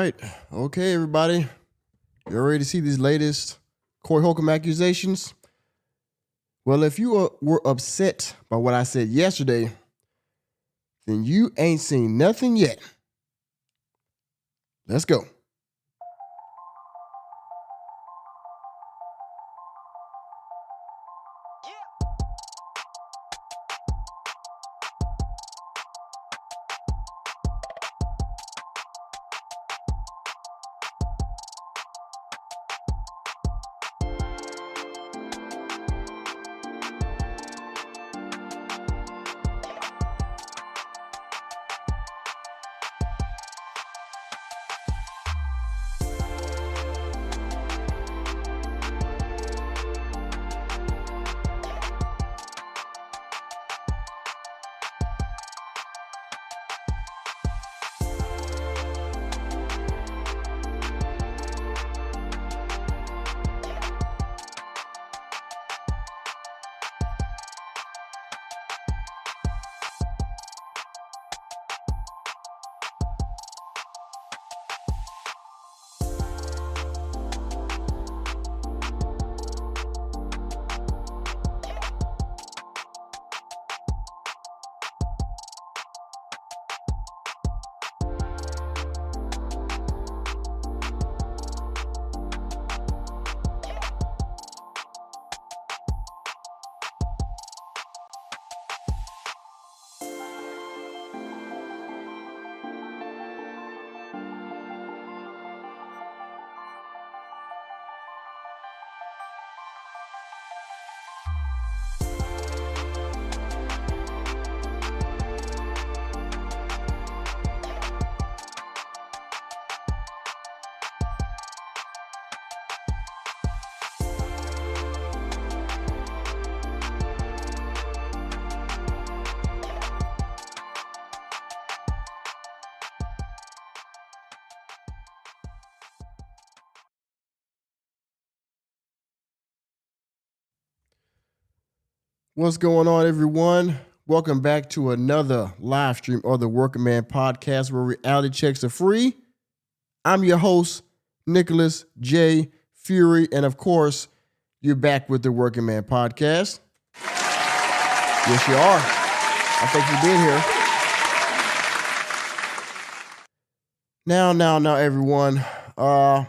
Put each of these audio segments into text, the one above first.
right. Okay, everybody. You ready to see these latest Holcomb accusations? Well, if you were upset by what I said yesterday, then you ain't seen nothing yet. Let's go. What's going on, everyone? Welcome back to another live stream of the Working Man Podcast, where reality checks are free. I'm your host, Nicholas J. Fury, and of course, you're back with the Working Man Podcast. Yes, you are. I think you've been here. Now, everyone. I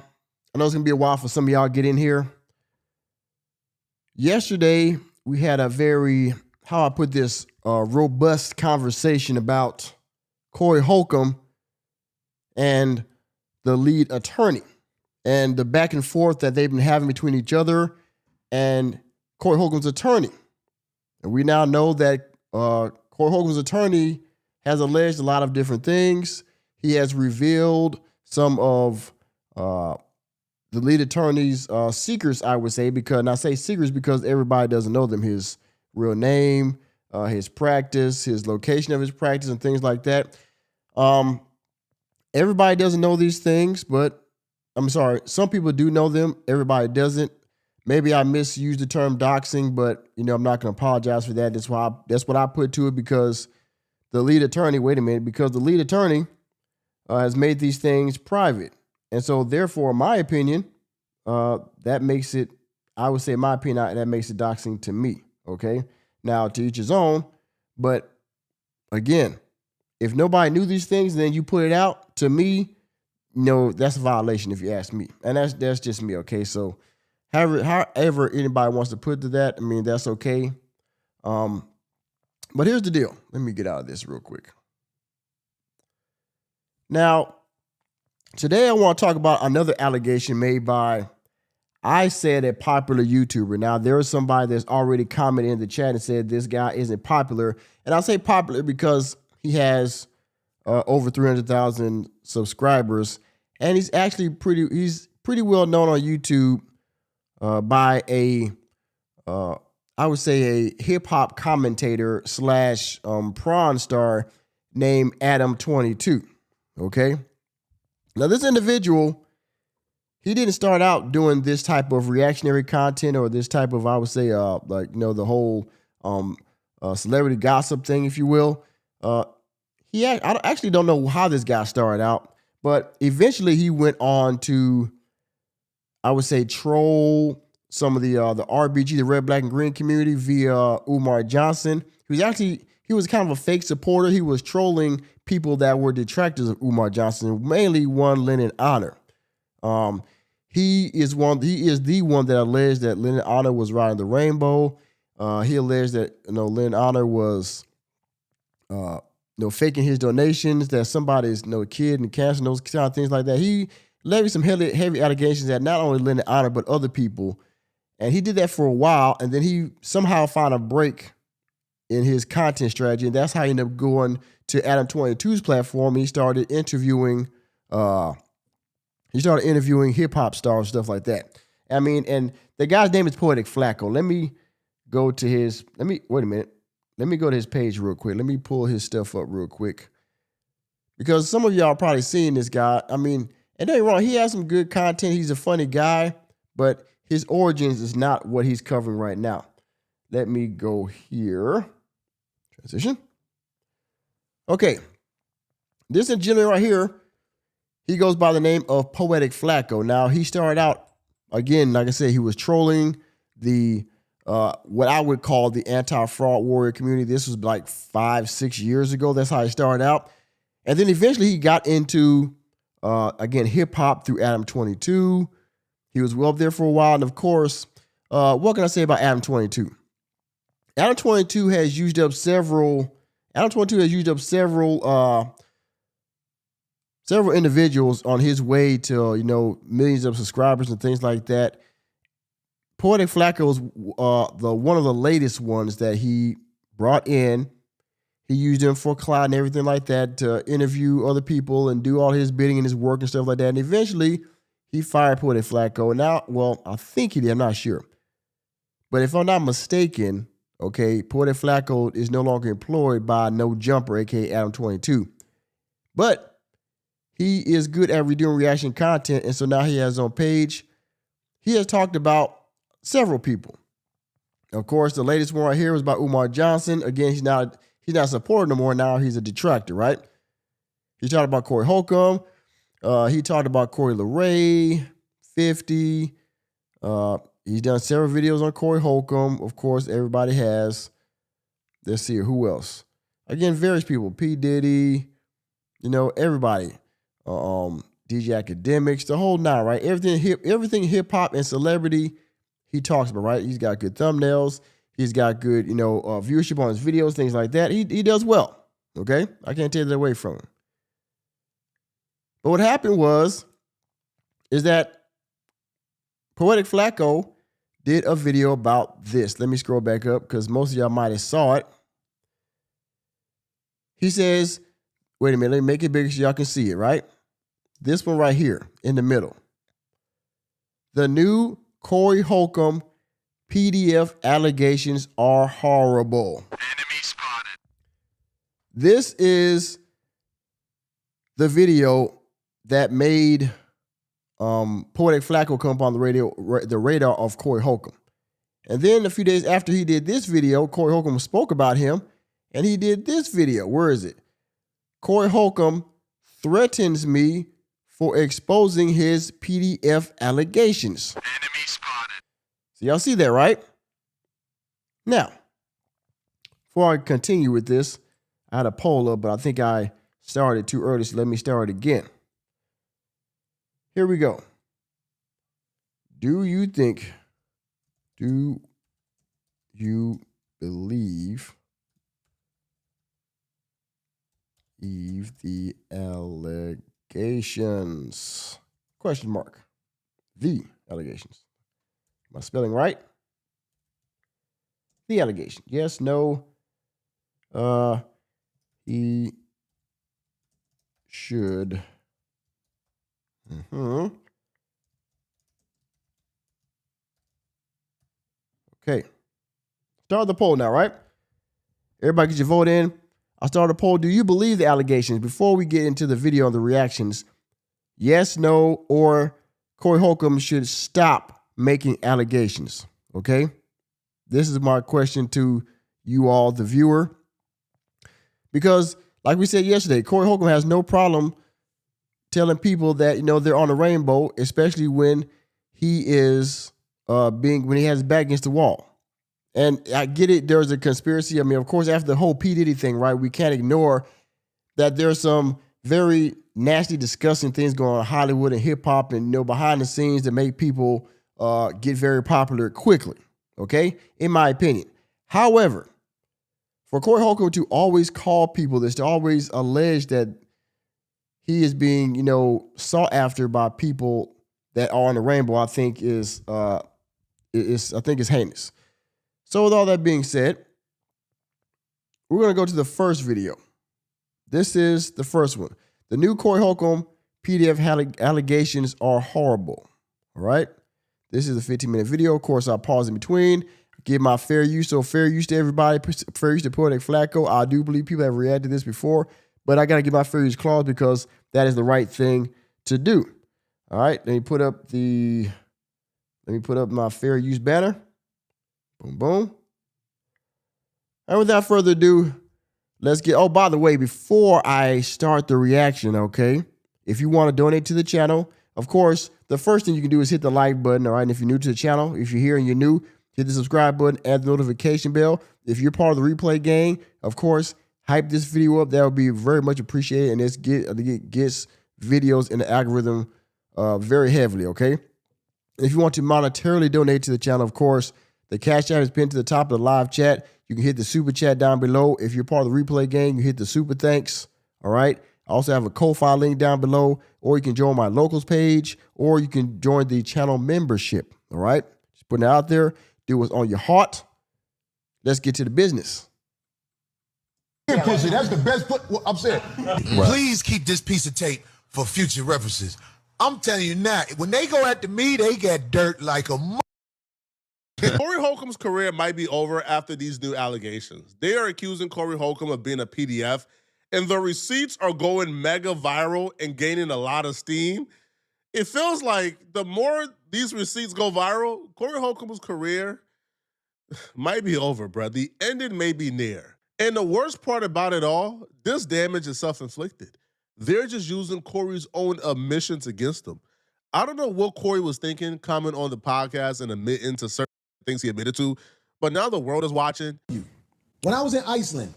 know it's going to be a while for some of y'all to get in here. Yesterday, we had a very, how I put this, robust conversation about Corey Holcomb and the lead attorney and the back and forth that they've been having between each other and Corey Holcomb's attorney. And we now know that Corey Holcomb's attorney has alleged a lot of different things. He has revealed some of the lead attorney's secrets, I would say, and I say secrets because everybody doesn't know them. His real name, his practice, his location of his practice, and things like that. Everybody doesn't know these things, but I'm sorry, some people do know them. Everybody doesn't. Maybe I misused the term doxing, but I'm not going to apologize for that. That's what I put to it, because the lead attorney, because the lead attorney has made these things private. And so, therefore, in my opinion, that makes it, I would say, in my opinion, that makes it doxing to me. Okay. Now, to each his own. But again, if nobody knew these things, then you put it out, to me, that's a violation if you ask me. And that's just me. Okay. So, however anybody wants to put to that, that's okay. But here's the deal. Let me get out of this real quick. Now, today I want to talk about another allegation made by, I said, a popular YouTuber. Now, there is somebody that's already commented in the chat and said this guy isn't popular. And I say popular because he has over 300,000 subscribers. And he's actually pretty well known on YouTube by I would say a hip hop commentator / prawn star named Adam22. Okay. Now, this individual, he didn't start out doing this type of reactionary content or this type of, I would say, the whole celebrity gossip thing, if you will. I actually don't know how this guy started out, But eventually he went on to, I would say, troll some of the RBG, the red, black, and green community via Umar Johnson. He was kind of a fake supporter. He was trolling people that were detractors of Umar Johnson, mainly one Lennon Honor. He is the one that alleged that Lennon Honor was riding the rainbow. He alleged that Lennon Honor was faking his donations, that somebody's kid and cancer and those kind of things like that. He levied some heavy allegations at not only Lennon Honor but other people. And he did that for a while, and then he somehow found a break in his content strategy, and that's how he ended up going to Adam 22's platform. He started interviewing hip hop stars, stuff like that. I mean, and the guy's name is Poetik Flakko. Let me go to his page real quick. Let me pull his stuff up real quick, because some of y'all probably seen this guy. I mean, and don't get me wrong, he has some good content. He's a funny guy, but his origins is not what he's covering right now. Let me go here. Transition. Okay. This gentleman right here, he goes by the name of Poetik Flakko. Now, he started out, again, like I said, he was trolling the what I would call the anti-fraud warrior community. This was like 5-6 years ago. That's how he started out. And then eventually he got into, again, hip-hop through Adam 22. He was well up there for a while. And of course, what can I say about Adam 22? Adam 22 has used up several individuals on his way to, millions of subscribers and things like that. Poetik Flakko is one of the latest ones that he brought in. He used them for clout and everything like that to interview other people and do all his bidding and his work and stuff like that. And eventually, he fired Poetik Flakko. Now, well, I think he did. I'm not sure. But if I'm not mistaken, okay, Poetik Flakko is no longer employed by No Jumper, a.k.a. Adam 22. But he is good at redoing reaction content, and so now he has his own page. He has talked about several people. Of course, the latest one right here was about Umar Johnson. Again, he's not a supporter no more. Now he's a detractor, right? He talked about Corey Holcomb. He talked about Corey LeRae, 50. He's done several videos on Corey Holcomb. Of course, everybody has. Let's see here. Who else? Again, various people. P. Diddy, everybody. DJ Academics, the whole nine, right? Everything hip hop and celebrity he talks about, right? He's got good thumbnails. He's got good, viewership on his videos, things like that. He does well, okay? I can't take that away from him. But what happened is that Poetik Flakko did a video about this. Let me scroll back up because most of y'all might have saw it. He says, wait a minute, let me make it bigger so y'all can see it, right? This one right here in the middle. The new Corey Holcomb PDF allegations are horrible. Enemy spotted. This is the video that made Poetik Flakko come up on the radar of Corey Holcomb. And then a few days after he did this video, Corey Holcomb spoke about him, and he did this video. Where is it? Corey Holcomb threatens me for exposing his PDF allegations. Enemy spotted. So y'all see that, right? Now, before I continue with this, I had a poll up, but I think I started too early, so let me start again. Here we go. Do you believe the allegations? Question mark. The allegations. Am I spelling right? The allegation. Yes, no. He should. Okay. Start the poll now, right? Everybody get your vote in. I'll start a poll. Do you believe the allegations? Before we get into the video and the reactions, yes, no, or Corey Holcomb should stop making allegations. Okay? This is my question to you all, the viewer. Because, like we said yesterday, Corey Holcomb has no problem telling people that, you know, they're on the rainbow, especially when he is when he has his back against the wall. And I get it, there's a conspiracy. I mean, of course, after the whole P. Diddy thing, right, we can't ignore that there's some very nasty, disgusting things going on in Hollywood and hip hop and, you know, behind the scenes that make people get very popular quickly, okay, in my opinion. However, for Corey Holcomb to always call people this, to always allege that he is being, you know, sought after by people that are on the rainbow, I think is heinous. So with all that being said, we're going to go to the first video. This is the first one. The new Corey Holcomb PDF allegations are horrible. All right. This is a 15-minute video. Of course, I'll pause in between, give my fair use. So fair use to everybody, fair use to Poetik Flakko. I do believe people have reacted to this before, but I got to give my fair use clause because that is the right thing to do. All right. Let me put up my fair use banner. Boom, boom. And without further ado, let's get, oh, by the way, before I start the reaction, okay, if you want to donate to the channel, of course, the first thing you can do is hit the like button, all right? And if you're new to the channel, if you're here and you're new, hit the subscribe button, add the notification bell. If you're part of the replay gang, of course, hype this video up. That would be very much appreciated, and it gets videos in the algorithm very heavily, okay? If you want to monetarily donate to the channel, of course, the Cashapp is pinned to the top of the live chat. You can hit the super chat down below. If you're part of the replay gang, you hit the super thanks, all right? I also have a Ko-Fi link down below, or you can join my locals page, or you can join the channel membership, all right? Just putting it out there. Do what's on your heart. Let's get to the business. Pussy, that's the best I'm saying. Right. Please keep this piece of tape for future references. I'm telling you now, when they go after me, they get dirt like a Corey Holcomb's career might be over after these new allegations. They are accusing Corey Holcomb of being a PDF, and the receipts are going mega viral and gaining a lot of steam. It feels like the more these receipts go viral, Corey Holcomb's career might be over, bro. The ending may be near. And the worst part about it all, this damage is self-inflicted. They're just using Corey's own admissions against him. I don't know what Corey was thinking coming on the podcast and admitting to certain things he admitted to, but now the world is watching. When I was in Iceland,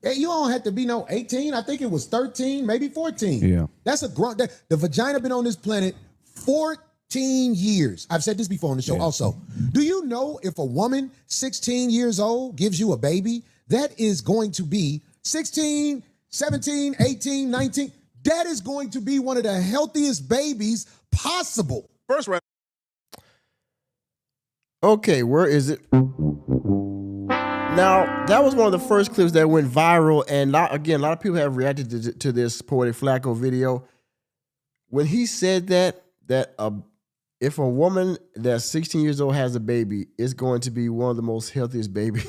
you don't have to be 18. I think it was 13, maybe 14. Yeah. That's a grunt. The vagina been on this planet 14 years. I've said this before on the show also. Do you know if a woman 16 years old gives you a baby, that is going to be 16, 17, 18, 19. That is going to be one of the healthiest babies possible. First round. Okay, where is it? Now, that was one of the first clips that went viral, and again, a lot of people have reacted to this Poetik Flakko video. When he said that if a woman that's 16 years old has a baby, it's going to be one of the most healthiest babies.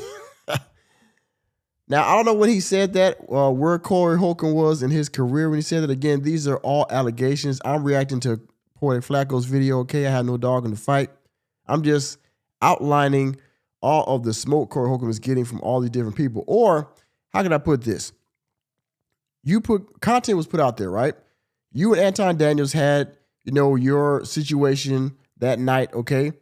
Now, I don't know when he said that, where Corey Holcomb was in his career when he said that. Again, these are all allegations. I'm reacting to Poetik Flakko's video, okay? I had no dog in the fight. I'm just outlining all of the smoke Corey Holcomb is getting from all these different people. Or, how can I put this? Content was put out there, right? You and Anton Daniels had, your situation that night, okay?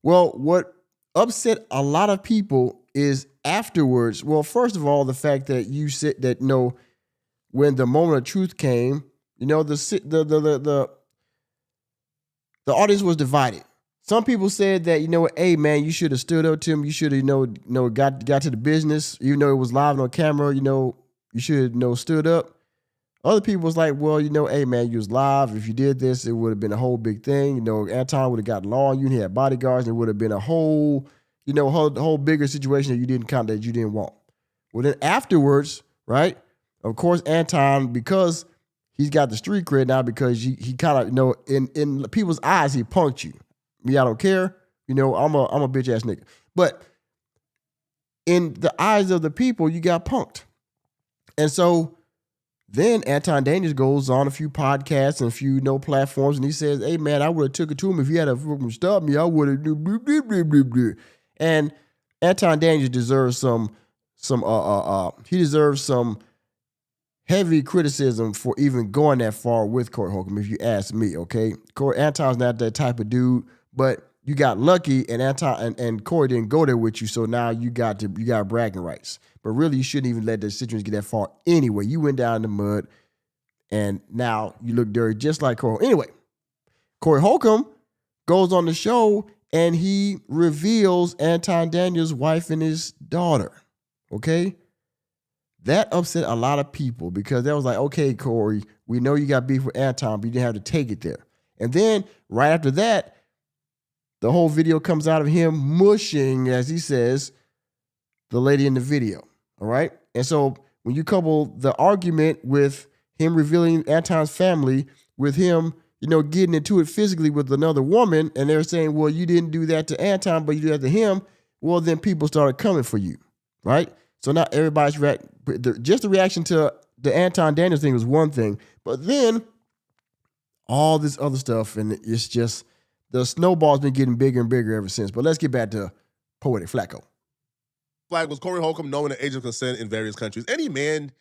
Well, what upset a lot of people is afterwards, well, first of all, the fact that you said that, when the moment of truth came, the audience was divided. Some people said that, hey, man, you should have stood up to him. You should have, got to the business. Even though it was live on camera, you should have, stood up. Other people was like, well, hey, man, you was live. If you did this, it would have been a whole big thing. Anton would have gotten law on you and he had bodyguards, and it would have been a whole, whole bigger situation that you didn't want. Well, then afterwards, right, of course, Anton, because he's got the street cred now, because he kind of, in people's eyes, he punked you. Me, I don't care. I'm a bitch ass nigga. But in the eyes of the people, you got punked. And so then Anton Daniels goes on a few podcasts and a few platforms, and he says, hey, man, I would have took it to him if he had stopped me. I would have blah, blah, blah, blah, blah. And Anton Daniels deserves some heavy criticism for even going that far with Corey Holcomb, if you ask me, okay? Anton's not that type of dude, but you got lucky and and Corey didn't go there with you, so now you got bragging rights. But really, you shouldn't even let the situation get that far anyway. You went down in the mud, and now you look dirty just like Corey. Anyway, Corey Holcomb goes on the show, and he reveals Anton Daniels' wife and his daughter, okay? That upset a lot of people because that was like, okay, Corey, we know you got beef with Anton, but you didn't have to take it there. And then right after that, the whole video comes out of him mushing, as he says, the lady in the video, all right? And so when you couple the argument with him revealing Anton's family with him, getting into it physically with another woman, and they're saying, well, you didn't do that to Anton, but you did that to him, well, then people started coming for you, right? So now everybody's just the reaction to the Anton Daniels thing was one thing, but then all this other stuff, and it's just the snowball's been getting bigger and bigger ever since. But let's get back to Poetik Flakko. Flag was Corey Holcomb knowing the age of consent in various countries. Any man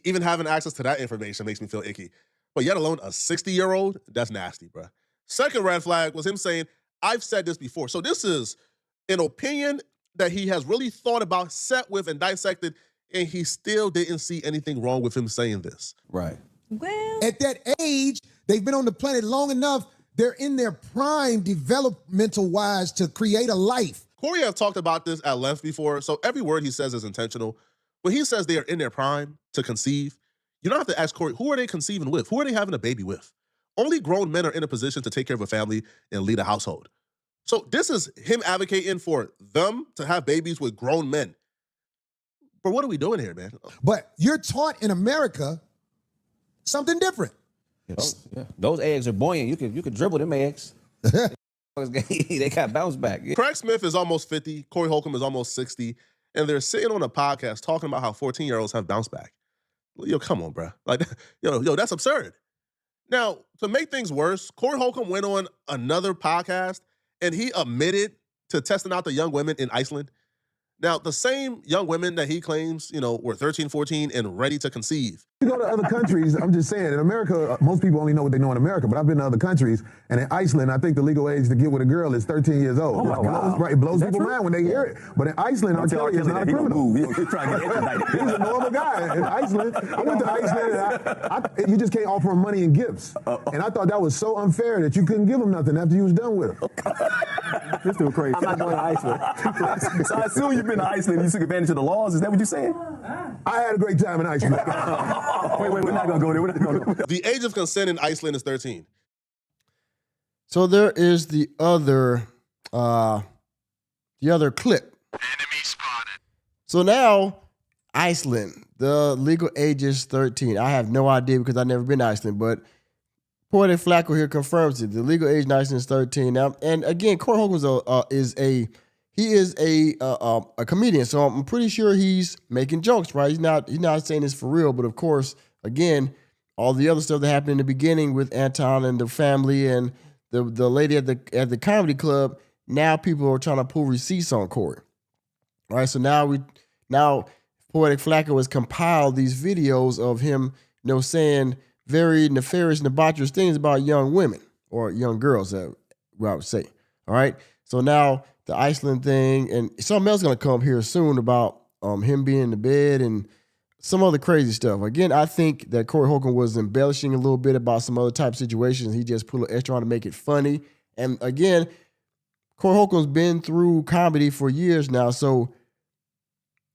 even having access to that information makes me feel icky. But yet alone a 60-year-old, that's nasty, bro. Second red flag was him saying, I've said this before. So this is an opinion that he has really thought about, sat with, and dissected, and he still didn't see anything wrong with him saying this. Right. Well, at that age, they've been on the planet long enough. They're in their prime developmental-wise to create a life. Corey has talked about this at length before, so every word he says is intentional. When he says they are in their prime to conceive, you don't have to ask Corey, who are they conceiving with? Who are they having a baby with? Only grown men are in a position to take care of a family and lead a household. So this is him advocating for them to have babies with grown men. But what are we doing here, man? But you're taught in America something different. Those eggs are buoyant. You could dribble them eggs. They got bounce back. Craig Smith is almost 50. Corey Holcomb is almost 60. And they're sitting on a podcast talking about how 14-year-olds have bounced back. Yo, come on, bro. Like, yo, that's absurd. Now, to make things worse, Corey Holcomb went on another podcast and he admitted to testing out the young women in Iceland. Now, the same young women that he claims, were 13, 14 and ready to conceive. You go to other countries, I'm just saying, in America, most people only know what they know in America, but I've been to other countries, and in Iceland, I think the legal age to get with a girl is 13 years old. Oh my God. Right, it blows people's mind when they hear it. But in Iceland, I'll tell you, it's not a criminal. He's trying to get extradited. He's a normal guy. In Iceland, I went to Iceland, and you just can't offer him money and gifts. And I thought that was so unfair that you couldn't give him nothing after you was done with him. You're still crazy. I'm not going to Iceland. So I assume you've been to Iceland and you took advantage of the laws. Is that what you're saying? I had a great time in Iceland. Wait, we're not going to go there. We're not going to go there. The age of consent in Iceland is 13. So there is the other clip. Enemy spotted. So now, Iceland, the legal age is 13. I have no idea because I've never been to Iceland, but Poetik Flakko here confirms it. The legal age in Iceland is 13. Now, and again, Corey Holcomb is a comedian, so I'm pretty sure he's making jokes, right? He's not saying this for real, but of course, again, all the other stuff that happened in the beginning with Anton and the family and the lady at the comedy club, now people are trying to pull receipts on Corey. All right, so now Poetik Flakko has compiled these videos of him, saying very nefarious and debaucherous things about young women or young girls, I would say. All right, so now the Iceland thing and something else is going to come here soon about him being in the bed and some other crazy stuff. Again, I think that Corey Holcomb was embellishing a little bit about some other type of situations. He just put an extra on to make it funny. And again, Corey Holcomb's been through comedy for years now, so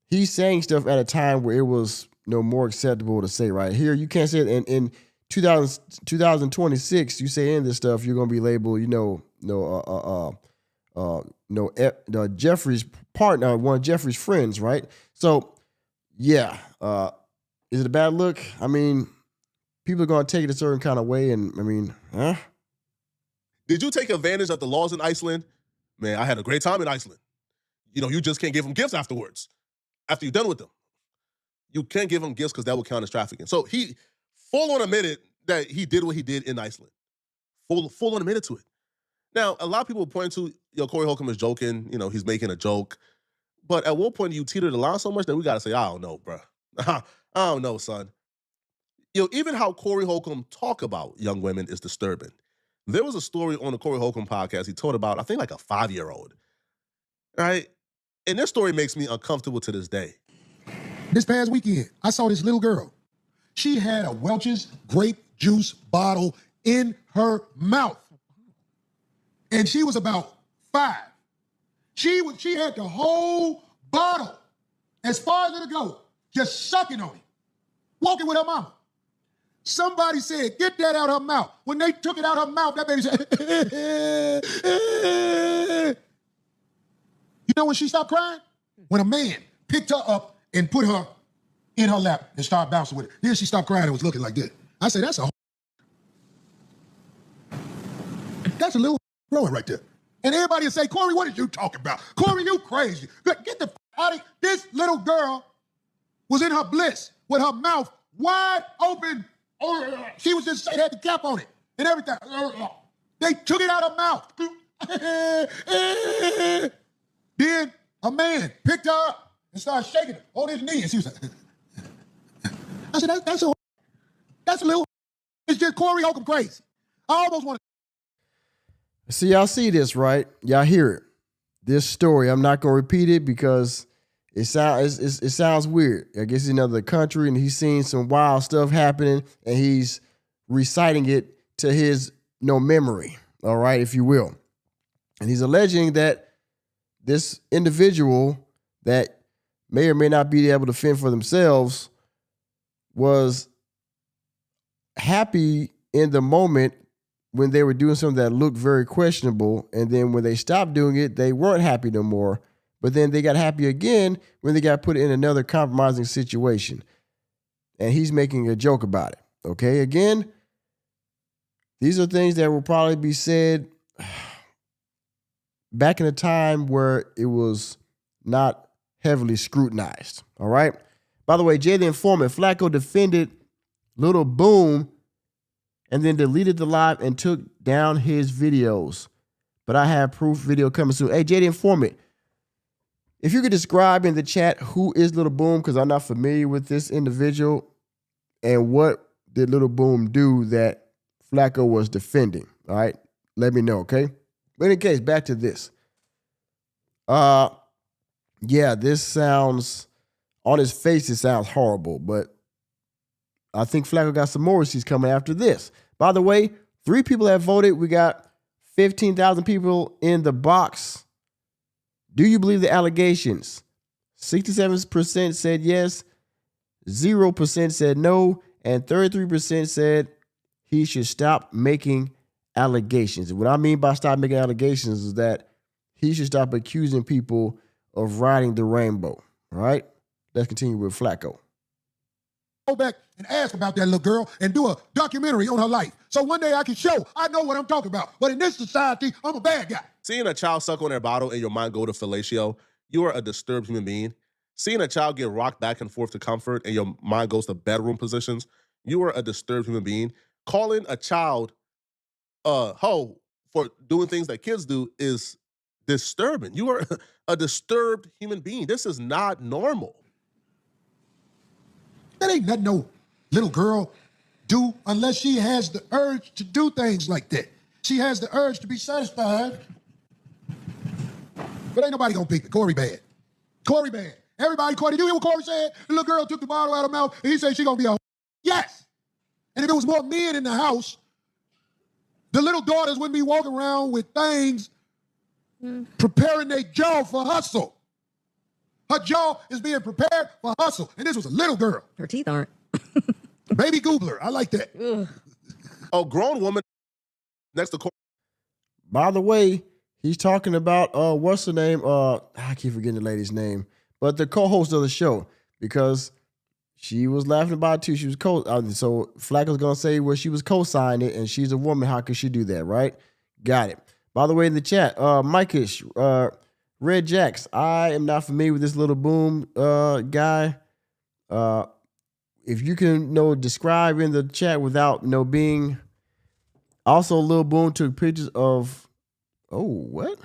he's saying stuff at a time where it was more acceptable to say right here. You can't say it in 2026, you say in this stuff, you're going to be labeled, Jeffrey's partner, one of Jeffrey's friends, right? So, yeah. Is it a bad look? I mean, people are going to take it a certain kind of way, and I mean, huh? Did you take advantage of the laws in Iceland? Man, I had a great time in Iceland. You just can't give them gifts afterwards. After you're done with them. You can't give them gifts because that will count as trafficking. So he full on admitted that he did what he did in Iceland. Full on admitted to it. Now, a lot of people point to, Corey Holcomb is joking, he's making a joke. But at one point, you teetered the line so much that we got to say, I don't know, bro. I don't know, son. even how Corey Holcomb talk about young women is disturbing. There was a story on the Corey Holcomb podcast he told about, I think, like a 5-year-old, right? And this story makes me uncomfortable to this day. This past weekend, I saw this little girl. She had a Welch's grape juice bottle in her mouth. And she was about 5. She had the whole bottle, as far as it'll go, just sucking on it, walking with her mama. Somebody said, get that out her mouth. When they took it out her mouth, that baby said, You know when she stopped crying? When a man picked her up and put her in her lap and started bouncing with it. Then she stopped crying and was looking like this. I said, that's a little growing right there. And everybody will say, Corey, what are you talking about? Corey, you crazy. Get the out of here. This little girl was in her bliss with her mouth wide open. She was just, it had the cap on it and everything. They took it out of her mouth. Then a man picked her up and started shaking her on his knee. And she was like, I said, that's a little, it's just Corey Holcomb crazy. I almost want to. See, y'all see this, right? Y'all hear it. This story, I'm not going to repeat it because it sounds weird. I guess he's in another country and he's seen some wild stuff happening and he's reciting it to his memory, all right, if you will. And he's alleging that this individual that may or may not be able to fend for themselves was happy in the moment when they were doing something that looked very questionable. And then when they stopped doing it, they weren't happy no more. But then they got happy again when they got put in another compromising situation. And he's making a joke about it. Okay, again, these are things that will probably be said back in a time where it was not heavily scrutinized. All right. By the way, Jay the Informant, Flako defended Little Boom and then deleted the live and took down his videos. But I have proof video coming soon. Hey, Jay the Informant, if you could describe in the chat who is Little Boom, because I'm not familiar with this individual, and what did Little Boom do that Flako was defending? All right, let me know, okay? But in any case, back to this. Yeah, this sounds, on his face, it sounds horrible, but I think Flako got some more receipts coming after this. By the way, 3 people have voted. We got 15,000 people in the box. Do you believe the allegations? 67% said yes, 0% said no, and 33% said he should stop making allegations. And what I mean by stop making allegations is that he should stop accusing people of riding the rainbow. All right? Let's continue with Flako. Go back and ask about that little girl and do a documentary on her life. So one day I can show I know what I'm talking about. But in this society, I'm a bad guy. Seeing a child suck on their bottle and your mind go to fellatio, you are a disturbed human being. Seeing a child get rocked back and forth to comfort and your mind goes to bedroom positions, you are a disturbed human being. Calling a child hoe for doing things that kids do is disturbing. You are a disturbed human being. This is not normal. That ain't nothing no little girl do unless she has the urge to do things like that. She has the urge to be satisfied. But ain't nobody gonna pick the Corey bad. Corey bad. Everybody, Corey, did you hear what Corey said? The little girl took the bottle out of her mouth and he said she gonna be a yes. And if it was more men in the house, the little daughters wouldn't be walking around with things preparing their jaw for hustle. Her jaw is being prepared for hustle. And this was a little girl. Her teeth aren't. Baby Goobler. I like that. A grown woman next to Corey. By the way, he's talking about, what's her name? I keep forgetting the lady's name. But the co-host of the show, because she was laughing about it too. She was so Flako's going to say, well, she was co-signing it, and she's a woman. How could she do that, right? Got it. By the way, in the chat, Mike-ish, Red Jacks, I am not familiar with this Little Boom guy. If you can describe in the chat without being. Also, Lil Boom took pictures of. Oh, what?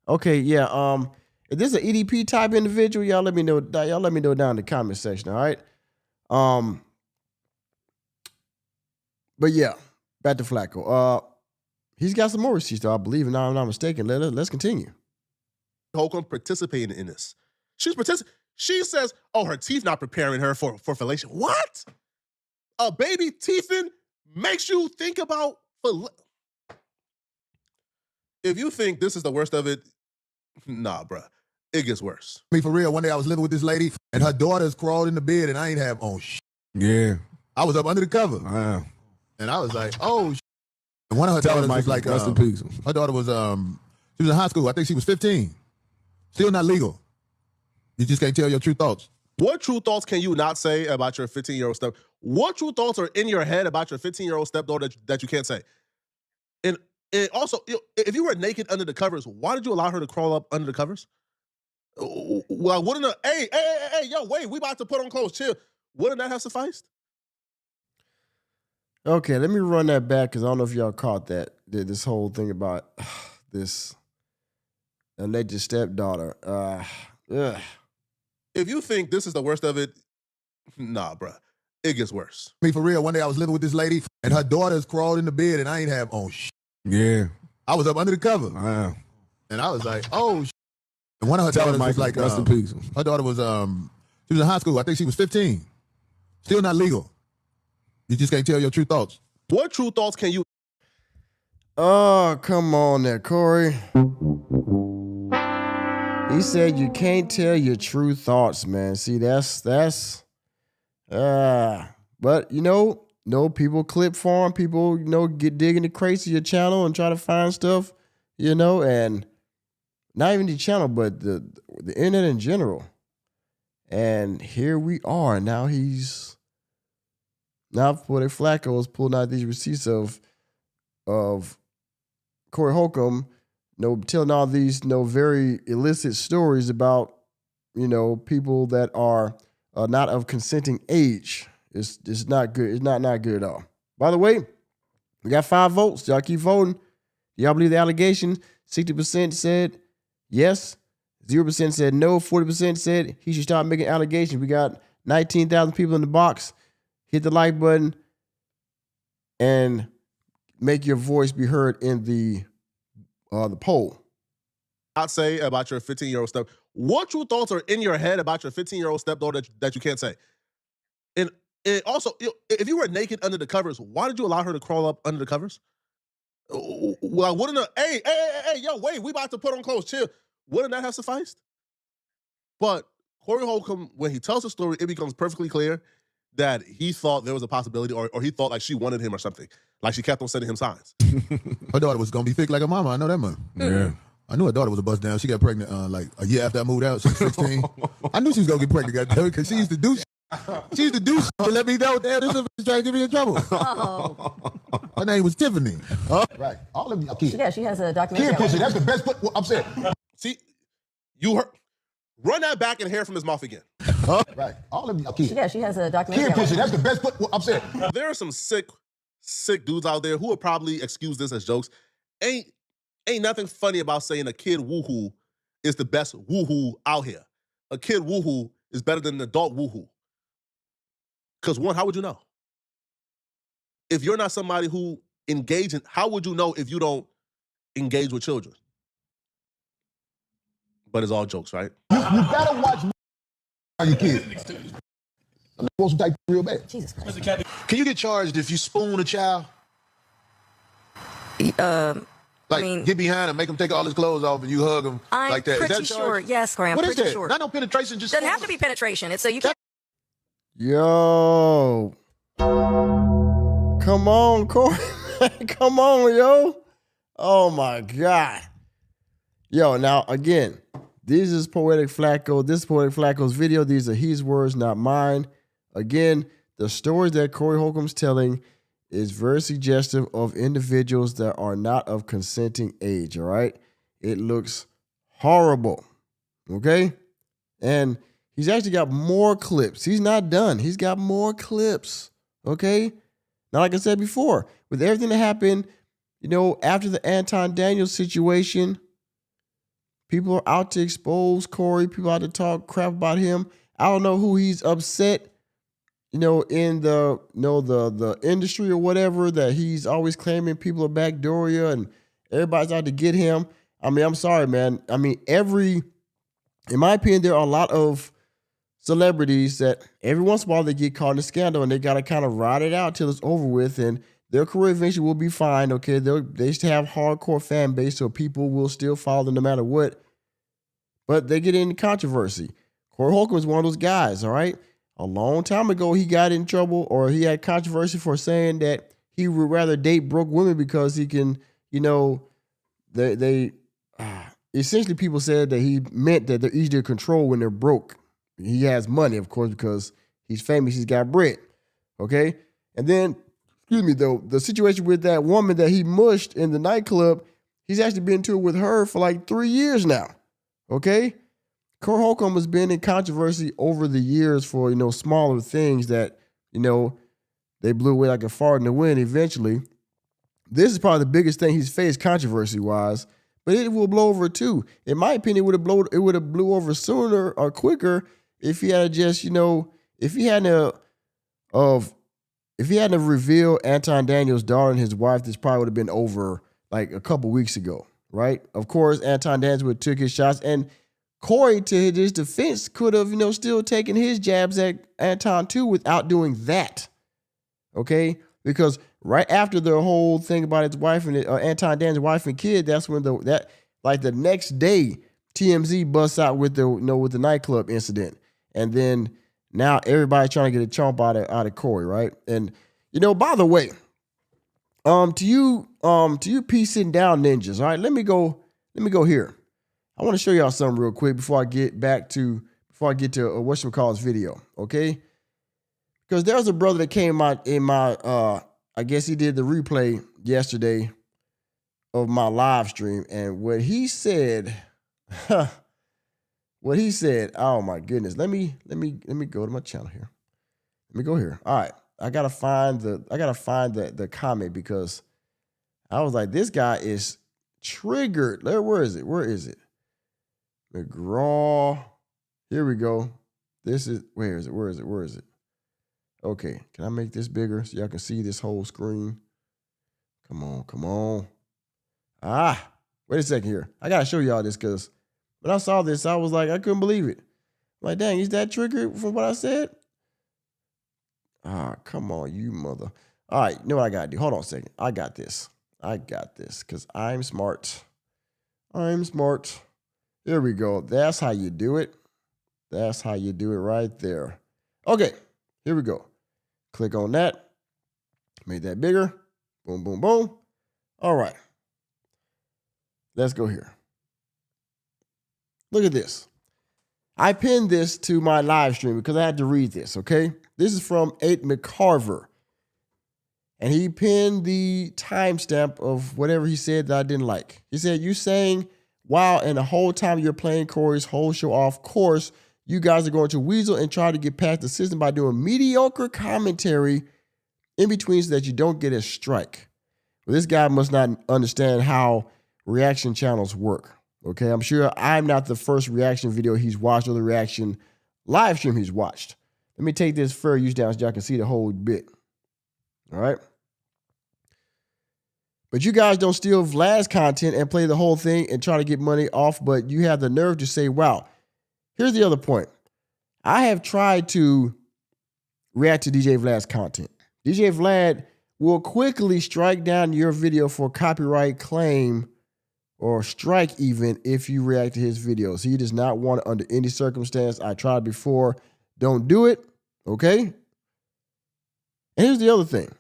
Okay, yeah. If this is an EDP type individual, y'all let me know. Y'all let me know down in the comment section. All right. But yeah, back to Flakko. He's got some more receipts, though, I believe, and I'm not mistaken. Let's continue. Holcomb participating in this. She says, oh, her teeth not preparing her for fellation. What? A baby teething makes you think about if you think this is the worst of it, nah, bruh. It gets worse. Me for real, one day I was living with this lady, and her daughters crawled in the bed, and I ain't have on shit. Yeah. I was up under the cover. Wow. And I was like, oh, shit. And one of her daughters was like, rest in peace. her daughter was, she was in high school. I think she was 15. Still not legal. You just can't tell your true thoughts. What true thoughts can you not say about your 15-year-old step? What true thoughts are in your head about your 15-year-old stepdaughter that you can't say? And also, if you were naked under the covers, why did you allow her to crawl up under the covers? Well, wouldn't hey, yo, wait, we about to put on clothes, chill. Wouldn't that have sufficed? Okay, let me run that back because I don't know if y'all caught that. This whole thing about this alleged stepdaughter. If you think this is the worst of it, nah, bruh. It gets worse. Me for real, one day I was living with this lady, and her daughters crawled in the bed, and I ain't have on shit. Yeah. I was up under the cover. Wow. And I was like, oh, shit. And one of her daughters was like, rest in peace. her daughter was, she was in high school. I think she was 15. Still not legal. You just can't tell your true thoughts. What true thoughts can you? Oh, come on there, Corey. He said you can't tell your true thoughts, man. See, that's but people clip farm, people, get digging the crates of your channel and try to find stuff, and not even the channel, but the internet in general. And here we are. Now Poetik Flakko is pulling out these receipts of Corey Holcomb, telling all these, very illicit stories about, people that are not of consenting age. It's not good. It's not good at all. By the way, we got 5 votes. Y'all keep voting. Y'all believe the allegation? 60% said yes. 0% said no. 40% said he should stop making allegations. We got 19,000 people in the box. Hit the like button and make your voice be heard in the poll. Not say about your 15-year-old step. What true thoughts are in your head about your 15-year-old stepdaughter that you can't say? And also, if you were naked under the covers, why did you allow her to crawl up under the covers? Well, wouldn't hey, yo, wait, we about to put on clothes, chill. Wouldn't that have sufficed? But Corey Holcomb, when he tells the story, it becomes perfectly clear that he thought there was a possibility, or he thought like she wanted him or something. Like she kept on sending him signs. Her daughter was going to be thick like her mama. I know that much. Yeah. I knew her daughter was a bust down. She got pregnant like a year after I moved out. She was 16. I knew she was going to get pregnant, because she used to do shit. She used to do shit to let me know, damn, this is trying to get me in trouble. Oh. Her name was Tiffany. Right. All of you kids. Yeah, she has a documentary. Kid pussy, that's the best. I'm saying. See, you heard. Run that back and hear from his mouth again. Right. All of you kids. Yeah, she has a documentary. Kid pussy, that's the best. I'm saying. There are some sick dudes out there who would probably excuse this as jokes. Ain't nothing funny about saying a kid woohoo is the best woohoo out here. A kid woohoo is better than an adult woohoo. Because one, how would you know? If you're not somebody who engages, how would you know if you don't engage with children? But it's all jokes, right? You gotta watch your kids. I'm supposed to type real bad. Jesus Christ. Can you get charged if you spoon a child? Get behind him, make him take all his clothes off, and you hug him like that. I'm pretty sure. Yes, Corey, I'm what is pretty that? sure. Not no penetration. Just Doesn't have to be penetration. It's you can't. Yo. Come on, Corey. Come on, yo. Oh, my God. Yo, now, again, this is Poetik Flakko. This is Poetik Flakko's video. These are his words, not mine. Again, the stories that Corey Holcomb's telling is very suggestive of individuals that are not of consenting age, all right? It looks horrible, okay? And he's actually got more clips. He's not done. He's got more clips, okay? Now, like I said before, with everything that happened, after the Anton Daniels situation, people are out to expose Corey. People out to talk crap about him. I don't know who he's upset in the industry or whatever, that he's always claiming people are backdoor you and everybody's out to get him. I mean, I'm sorry, man. I mean, in my opinion, there are a lot of celebrities that every once in a while they get caught in a scandal and they got to kind of ride it out till it's over with, and their career eventually will be fine. Okay, they still have hardcore fan base, so people will still follow them no matter what. But they get into controversy. Corey Holcomb is one of those guys. All right, a long time ago he got in trouble, or he had controversy for saying that he would rather date broke women because he can, essentially people said that he meant that they're easier to control when they're broke. He has money, of course, because he's famous, he's got bread. Okay? And then, the situation with that woman that he mushed in the nightclub, he's actually been to it with her for like 3 years now. Okay? Corey Holcomb has been in controversy over the years for, smaller things that, they blew away like a fart in the wind eventually. This is probably the biggest thing he's faced controversy-wise, but it will blow over too. In my opinion, it would have blew over sooner or quicker if he had just, if he hadn't revealed Anton Daniels' daughter and his wife, this probably would have been over like a couple weeks ago, right? Of course, Anton Daniels would have took his shots, and Corey, to his defense, could have, still taken his jabs at Anton too without doing that, okay? Because right after the whole thing about his wife and Anton Daniels' wife and kid, that's when the next day TMZ busts out with the nightclub incident. And then now everybody's trying to get a chomp out of Corey, right? And by the way, to you peace sitting down ninjas, all right, let me go here. I want to show y'all something real quick before I get to whatchamacallit's video, okay? Because there was a brother that came out in my I guess he did the replay yesterday of my live stream, and what he said, oh my goodness. Let me go to my channel here. Let me go here. All right. I gotta find the comment, because I was like, this guy is triggered. Where is it? McGraw. Here we go. Where is it? Okay, can I make this bigger so y'all can see this whole screen? Come on. Wait a second here. I gotta show y'all this, because when I saw this, I was like, I couldn't believe it. I'm like, dang, is that triggered from what I said? Come on, you mother. All right, you know what I gotta do? Hold on a second. I got this, because I'm smart. Here we go. That's how you do it. Right there. Okay, here we go. Click on that. Made that bigger. Boom, boom, boom. All right. Let's go here. Look at this. I pinned this to my live stream because I had to read this, okay? This is from 8 McCarver. And he pinned the timestamp of whatever he said that I didn't like. He said, you saying, wow, and the whole time you're playing Corey's whole show off course, you guys are going to weasel and try to get past the system by doing mediocre commentary in between so that you don't get a strike. Well, this guy must not understand how reaction channels work. Okay, I'm sure I'm not the first reaction video he's watched or the reaction live stream he's watched. Let me take this fair use down so y'all can see the whole bit. All right. But you guys don't steal Vlad's content and play the whole thing and try to get money off, but you have the nerve to say, wow. Here's the other point. I have tried to react to DJ Vlad's content. DJ Vlad will quickly strike down your video for copyright claim or strike even if you react to his videos. He does not want it under any circumstance. I tried before. Don't do it, okay? And here's the other thing.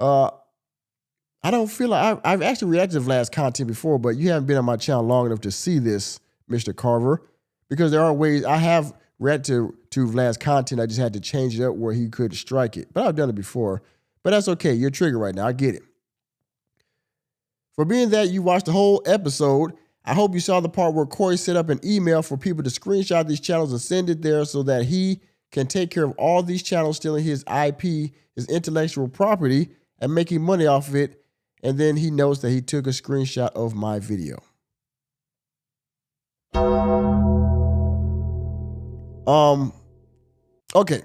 I don't feel like I've actually reacted to Vlad's content before, but you haven't been on my channel long enough to see this, Mr. Carver. Because there are ways I have reacted to Vlad's content. I just had to change it up where he could strike it. But I've done it before. But that's okay. You're triggered right now. I get it. For being that you watched the whole episode, I hope you saw the part where Corey set up an email for people to screenshot these channels and send it there so that he can take care of all these channels stealing his IP, his intellectual property, and making money off of it. And then he knows that he took a screenshot of my video. Okay.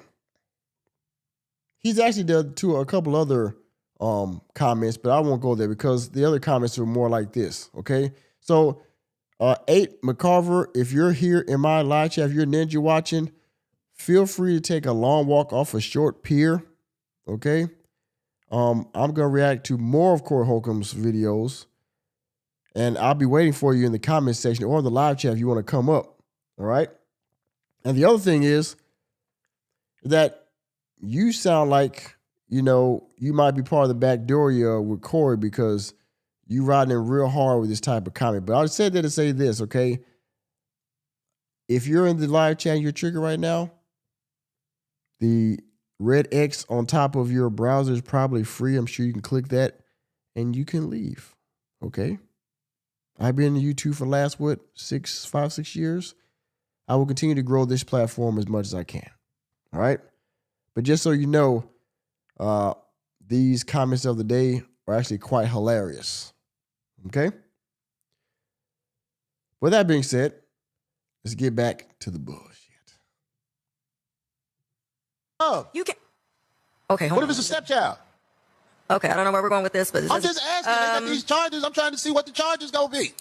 He's actually done to a couple other comments, but I won't go there because the other comments are more like this. Okay, so 8 McCarver, if you're here in my live chat, if you're ninja watching, feel free to take a long walk off a short pier. Okay, I'm gonna react to more of Corey Holcomb's videos, and I'll be waiting for you in the comment section or in the live chat if you want to come up. All right. And the other thing is that you sound like, you know, you might be part of the back door with Corey because you riding in real hard with this type of comment. But I said that to say this, okay? If you're in the live chat and you're triggered right now, the red X on top of your browser is probably free. I'm sure you can click that and you can leave, okay? I've been in YouTube for the last, 5, 6 years? I will continue to grow this platform as much as I can. All right. But just so you know, these comments of the day are actually quite hilarious. Okay. With that being said, let's get back to the bullshit. You can. Okay, hold What on. if it's a stepchild? Okay, I don't know where we're going with this, but I'm just asking. They got these charges. I'm trying to see what the charges gonna be.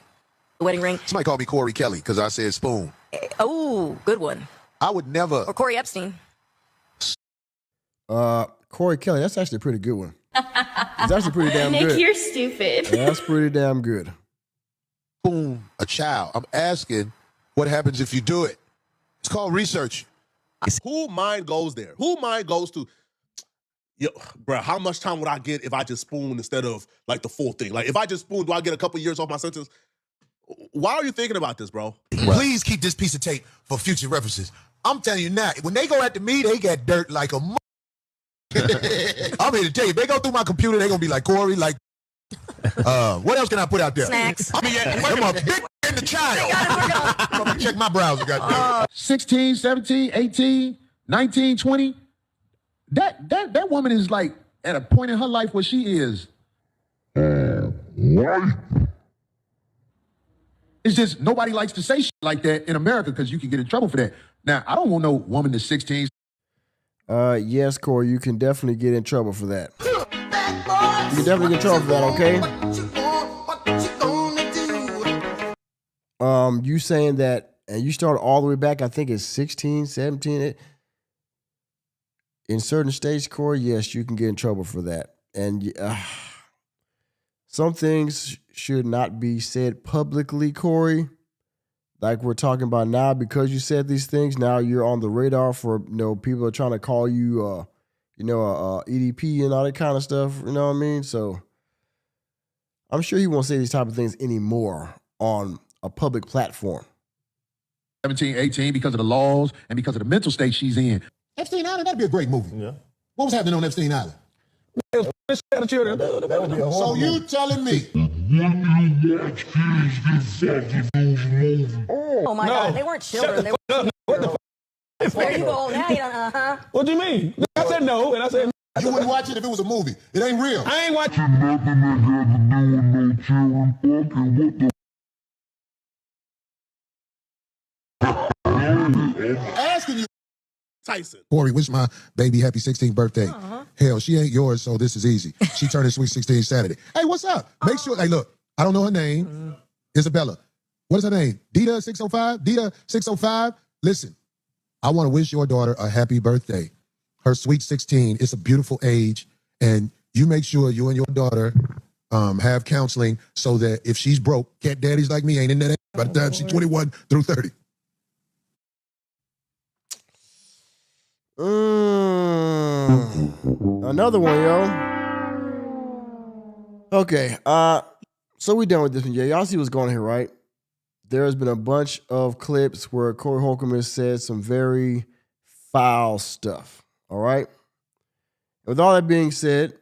the wedding ring. Somebody called me Corey Kelly because I said spoon. Oh, good one. I would never. Or Corey Epstein. Corey Kelly, that's actually a pretty good one. It's actually pretty damn Nick, good. you're stupid. That's pretty damn good. Spoon a child. I'm asking what happens if you do it. It's called research. Who mind goes there? Who mind goes to, yo, bro, how much time would I get if I just spoon instead of like the full thing? Like if I just spoon, do I get a couple years off my sentence? Why are you thinking about this, bro? Please keep this piece of tape for future references. I'm telling you now, when they go after me, they get dirt like a I'm here to tell you, if they go through my computer, they're going to be like, Corey, like, what else can I put out there? Snacks. I mean, I'm a big in the child. Let me check my browser, goddamn. 16, 17, 18, 19, 20. That woman is like at a point in her life where she is. What? It's just nobody likes to say shit like that in America because you can get in trouble for that. Now, I don't want no woman that's 16. Yes, Corey, you can definitely get in trouble for that. You can definitely get in trouble for that, okay? You saying that, and you started all the way back, I think it's 16, 17. In certain states, Corey, yes, you can get in trouble for that. And some things should not be said publicly, Corey. Like we're talking about now, because you said these things, now you're on the radar for, people are trying to call you, EDP and all that kind of stuff. You know what I mean? So I'm sure he won't say these type of things anymore on a public platform. 17, 18, because of the laws and because of the mental state she's in. Epstein Island, that'd be a great movie. Yeah. What was happening on Epstein Island? So you telling me? Oh my God, they weren't children. They were. There you go. Now you don't. What do you mean? I said no, and I said You wouldn't watch it if it was a movie. It ain't real. I ain't watching. Asking you. Tyson. Corey, wish my baby happy 16th birthday. Hell, she ain't yours, so this is easy. She turned sweet 16 Saturday. Hey, what's up? Make sure, hey, look, I don't know her name. Isabella. What is her name? Dita 605? Dita 605? Listen, I want to wish your daughter a happy birthday. Her sweet 16. It's a beautiful age, and you make sure you and your daughter have counseling so that if she's broke, cat daddies like me ain't in that age by the time she's 21 through 30. Another one, yo. Okay, so we done with this one. Yeah, y'all see what's going on here, right? There has been a bunch of clips where Corey Holcomb has said some very foul stuff, all right? With all that being said,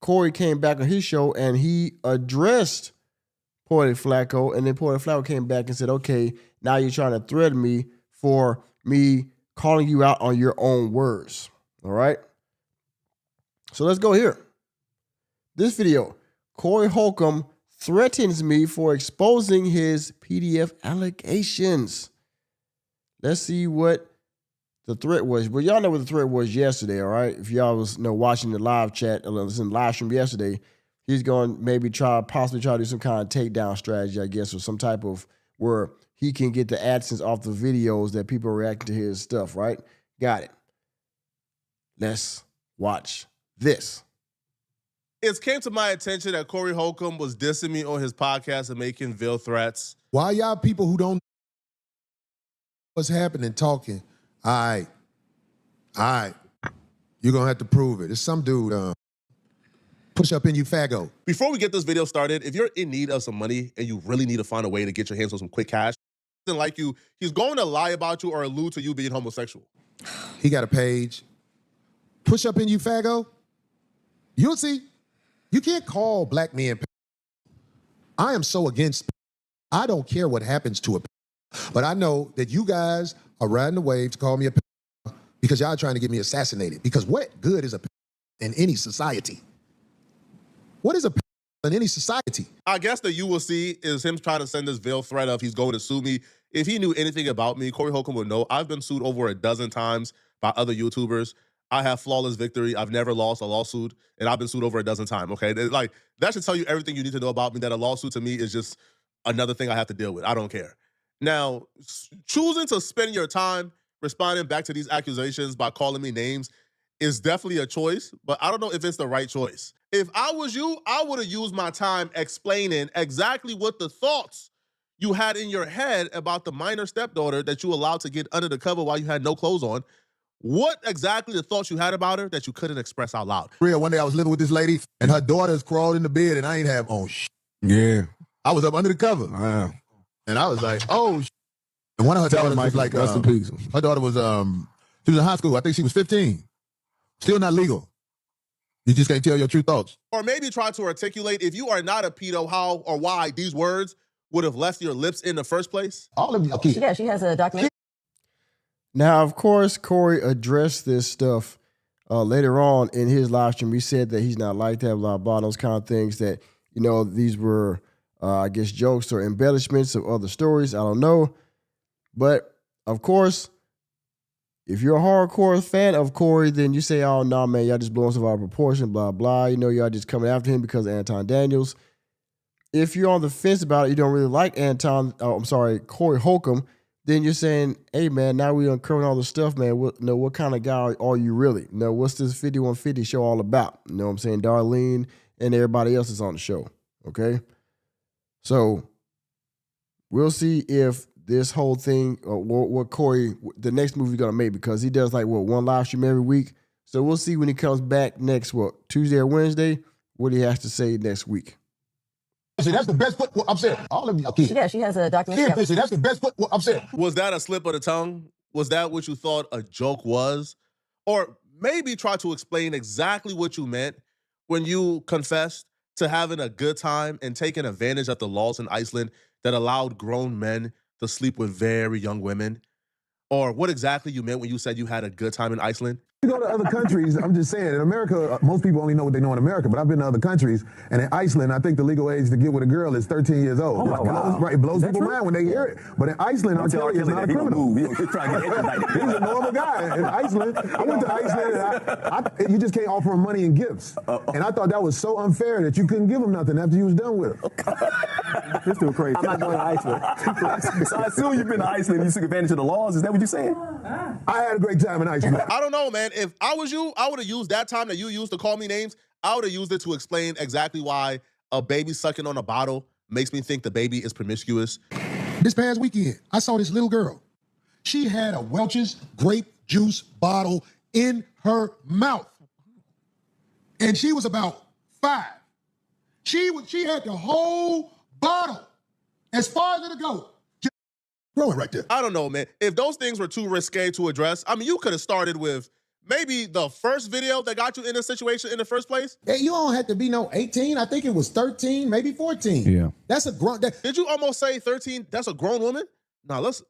Corey came back on his show and he addressed Poetik Flakko, and then Poetik Flakko came back and said, okay, now you're trying to threaten me for me calling you out on your own words, all right? So let's go here. This video, Corey Holcomb threatens me for exposing his PDF allegations. Let's see what The threat was, well, y'all know what the threat was yesterday, all right? If y'all was watching the live chat, was in the live stream yesterday, he's going to maybe possibly try to do some kind of takedown strategy, I guess, or some type of where he can get the AdSense off the videos that people are reacting to his stuff, right? Got it. Let's watch this. It came to my attention that Corey Holcomb was dissing me on his podcast and making veiled threats. Why y'all people who don't know what's happening talking? All right. You're going to have to prove it. It's some dude, push up in you, Flako. Before we get this video started, if you're in need of some money and you really need to find a way to get your hands on some quick cash, like you, he's going to lie about you or allude to you being homosexual. He got a page. Push up in you, Flako. You'll see. You can't call black men. I am so against. I don't care what happens to a. But I know that you guys are riding the wave to call me a because y'all are trying to get me assassinated. Because what good is a in any society? What is a in any society? I guess that you will see is him trying to send this veiled threat of he's going to sue me. If he knew anything about me, Corey Holcomb would know I've been sued over a dozen times by other YouTubers. I have flawless victory. I've never lost a lawsuit, and I've been sued over a dozen times, okay? Like, that should tell you everything you need to know about me, that a lawsuit to me is just another thing I have to deal with. I don't care. Now, choosing to spend your time responding back to these accusations by calling me names is definitely a choice, but I don't know if it's the right choice. If I was you, I would have used my time explaining exactly what the thoughts you had in your head about the minor stepdaughter that you allowed to get under the cover while you had no clothes on. What exactly the thoughts you had about her that you couldn't express out loud? Real, one day I was living with this lady, and her daughters crawled in the bed, and I ain't have on shit. Yeah. I was up under the cover. Wow. And I was like, oh, shit. And one of her daughters was like, rest in peace. her daughter was, she was in high school. I think she was 15. Still not legal. You just can't tell your true thoughts. Or maybe try to articulate, if you are not a pedo, how or why these words would have left your lips in the first place. All of you kids. Yeah, she has a documentary. Now, of course, Corey addressed this stuff later on in his live stream. He said that he's not like that, blah, blah, those kind of things that, you know, these were, I guess, jokes or embellishments of other stories. I don't know. But, of course, if you're a hardcore fan of Corey, then you say, oh, no, man, y'all just blowing stuff out of proportion, blah, blah. You know, y'all just coming after him because of Anton Daniels. If you're on the fence about it, you don't really like Corey Holcomb, then you're saying, hey, man, now we uncovering all the stuff, man. What kind of guy are you really? What's this 5150 show all about? You know what I'm saying? Darlene and everybody else is on the show, okay? So we'll see if this whole thing, what Corey, the next movie he's going to make, because he does one live stream every week. So we'll see when he comes back next, Tuesday or Wednesday, what he has to say next week. See, that's the best foot. I'm saying, all of you kids. Yeah, she has a documentary. Yeah, see, that's the best foot. I'm saying. Was that a slip of the tongue? Was that what you thought a joke was? Or maybe try to explain exactly what you meant when you confessed to having a good time and taking advantage of the laws in Iceland that allowed grown men to sleep with very young women? Or what exactly you meant when you said you had a good time in Iceland? You go to other countries, I'm just saying, in America, most people only know what they know in America, but I've been to other countries, and in Iceland, I think the legal age to get with a girl is 13 years old. Oh, wow. Right, it blows people's mind when they hear it. But in Iceland, I'm telling you, it's not a criminal. He's trying to get extradited. He's a normal guy. In Iceland, I went to Iceland, and you just can't offer him money and gifts. And I thought that was so unfair that you couldn't give him nothing after you was done with him. This dude crazy. I'm not going to Iceland. So I assume you've been to Iceland and you took advantage of the laws. Is that what you're saying? I had a great time in Iceland. I don't know, man. If I was you, I would have used that time that you used to call me names. I would have used it to explain exactly why a baby sucking on a bottle makes me think the baby is promiscuous. This past weekend, I saw this little girl. She had a Welch's grape juice bottle in her mouth. And she was about 5. She had the whole bottle as far as it'll go. Growing right there. I don't know, man. If those things were too risque to address, I mean, you could have started with maybe the first video that got you in this situation in the first place. Hey, you don't have to be 18. I think it was 13, maybe 14. Yeah. That's a grown. Did you almost say 13? That's a grown woman? No, let's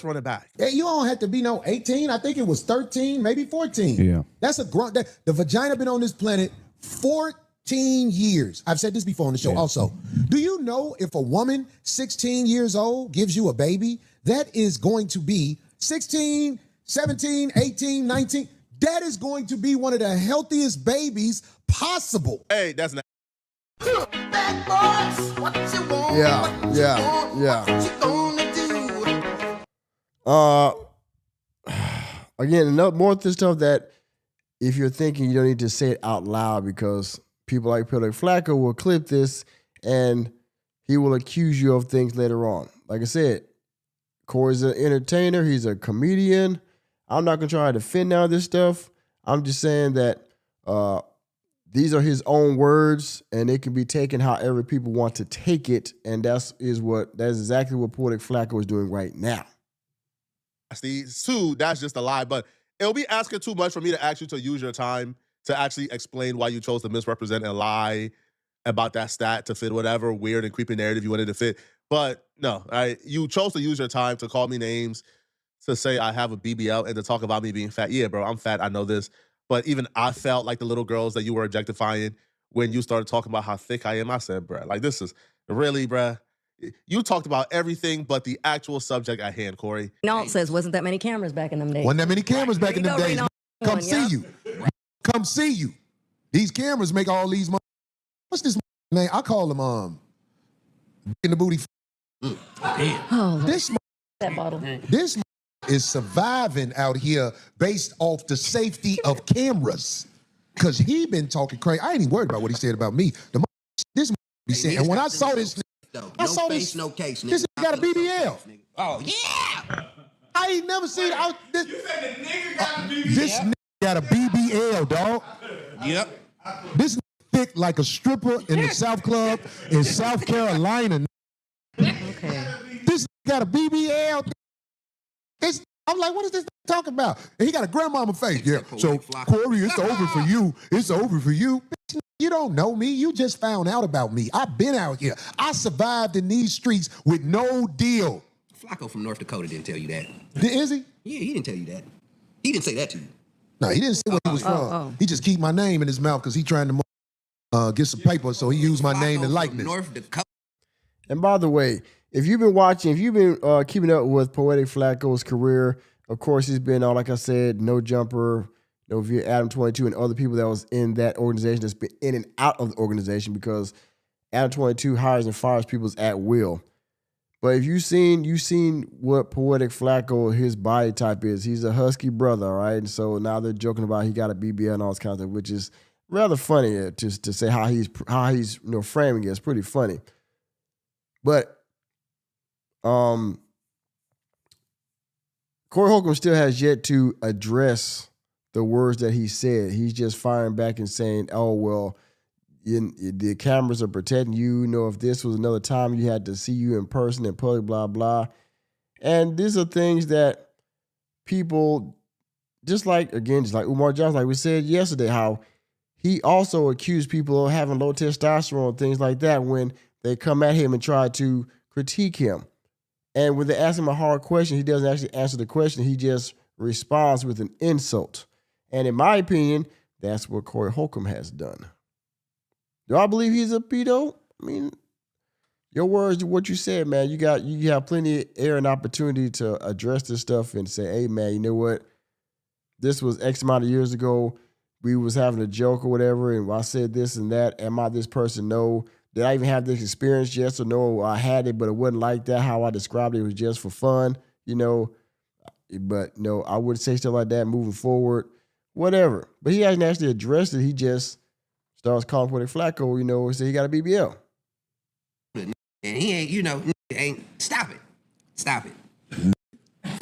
run it back. Hey, you don't have to be 18. I think it was 13, maybe 14. Yeah. That's a grown. The vagina been on this planet 14 years. I've said this before on the show also. Do you know if a woman 16 years old gives you a baby, that is going to be 16 17, 18, 19. That is going to be one of the healthiest babies possible. Hey, that's not. Again, more of this stuff that if you're thinking, you don't need to say it out loud because people like Poetik Flakko will clip this and he will accuse you of things later on. Like I said, Corey's an entertainer. He's a comedian. I'm not going to try to defend now this stuff. I'm just saying that these are his own words and it can be taken however people want to take it. And that's exactly what Poetik Flakko is doing right now. Two, that's just a lie. But it'll be asking too much for me to ask you to use your time to actually explain why you chose to misrepresent and lie about that stat to fit whatever weird and creepy narrative you wanted to fit. But no, you chose to use your time to call me names, to say I have a BBL, and to talk about me being fat. Yeah, bro, I'm fat. I know this. But even I felt like the little girls that you were objectifying when you started talking about how thick I am. I said, bro, like this is really, bro. You talked about everything but the actual subject at hand, Corey. Renault says wasn't that many cameras back in them days. Wasn't that many cameras back in them days. Come see you. Come see you. These cameras make all these money. What's this name? I call them in the booty. Oh, This that bottle. This is surviving out here based off the safety of cameras. Cause he been talking crazy. I ain't even worried about what he said about me. This be saying, and when I saw this, I saw this. No case, nigga. This got a BBL. Oh yeah. I ain't never seen this. You said the nigga got a BBL. This nigga got a BBL, dog. Yep. This thick like a stripper in the South Club in South Carolina. Okay. This got a BBL. I'm like, what is this talking about? And he got a grandmama face. Yeah. So, Corey, it's over for you. It's over for you. Bitch, you don't know me. You just found out about me. I've been out here. I survived in these streets with no deal. Flako from North Dakota didn't tell you that. Is he? Yeah, he didn't tell you that. He didn't say that to you. No, he didn't say where he was from. He just keep my name in his mouth because he trying to get some paper, so he used my name and likeness. North Dakota. And by the way, if you've been keeping up with Poetik Flakko's career, of course, he's been on, like I said, No Jumper, via Adam 22 and other people that was in that organization that's been in and out of the organization because Adam 22 hires and fires people at will. But if you've seen what Poetik Flakko, his body type is, he's a husky brother, all right? And so now they're joking about he got a BBL and all this kind of stuff, which is rather funny to say how he's framing it. It's pretty funny. But Corey Holcomb still has yet to address the words that he said. He's just firing back and saying, oh, well, the cameras are protecting you. If this was another time you had to see you in person in public, blah, blah. And these are things that people, just like Umar Johnson, like we said yesterday, how he also accused people of having low testosterone, things like that, when they come at him and try to critique him. And when they ask him a hard question, he doesn't actually answer the question. He just responds with an insult. And in my opinion, that's what Corey Holcomb has done. Do I believe he's a pedo? I mean, your words, what you said, man, you have plenty of air and opportunity to address this stuff and say, hey, man, you know what? This was X amount of years ago. We was having a joke or whatever, and I said this and that. Am I this person? No. Did I even have this experience? Yes or no? I had it, but it wasn't like that. How I described it was just for fun, But no, I wouldn't say stuff like that moving forward. Whatever. But he hasn't actually addressed it. He just starts calling Poetik Flakko, and say he got a BBL. And he ain't, stop it. Stop it.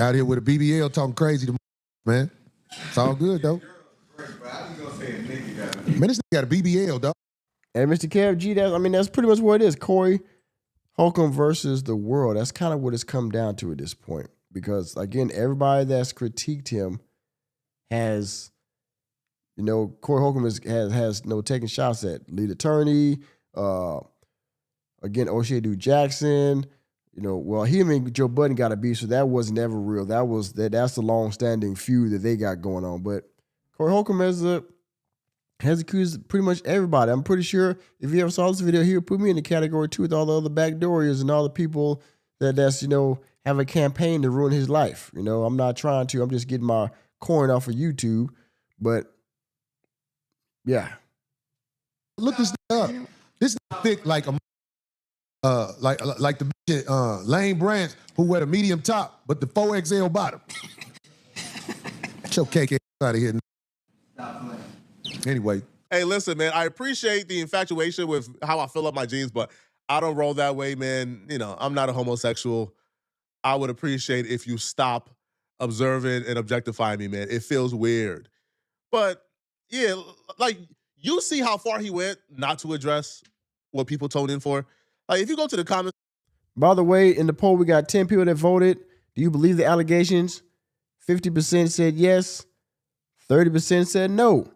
Out here with a BBL talking crazy to man. It's all good, though. Man, this nigga got a BBL, dog. And Mr. Kev G, that's pretty much what it is. Corey Holcomb versus the world. That's kind of what it's come down to at this point. Because, again, everybody that's critiqued him has, Corey Holcomb has taking shots at lead attorney, again, O'Shea Duke Jackson. Him and Joe Budden got a beef, so that was never real. That's the long-standing feud that they got going on. But Corey Holcomb has accused pretty much everybody. I'm pretty sure if you ever saw this video, he would put me in the category too with all the other backdooriers and all the people that's have a campaign to ruin his life. You know, I'm not trying to. I'm just getting my coin off of YouTube. But yeah. Look this up. This thick like a like the bitch Lane Branch who wear the medium top but the 4XL bottom. Get your cake out of here. Anyway. Hey, listen, man, I appreciate the infatuation with how I fill up my jeans, but I don't roll that way, man. You know, I'm not a homosexual. I would appreciate if you stop observing and objectifying me, man. It feels weird. But yeah, like you see how far he went not to address what people toned in for. Like if you go to the comments. By the way, in the poll, we got 10 people that voted. Do you believe the allegations? 50% said yes. 30% said no.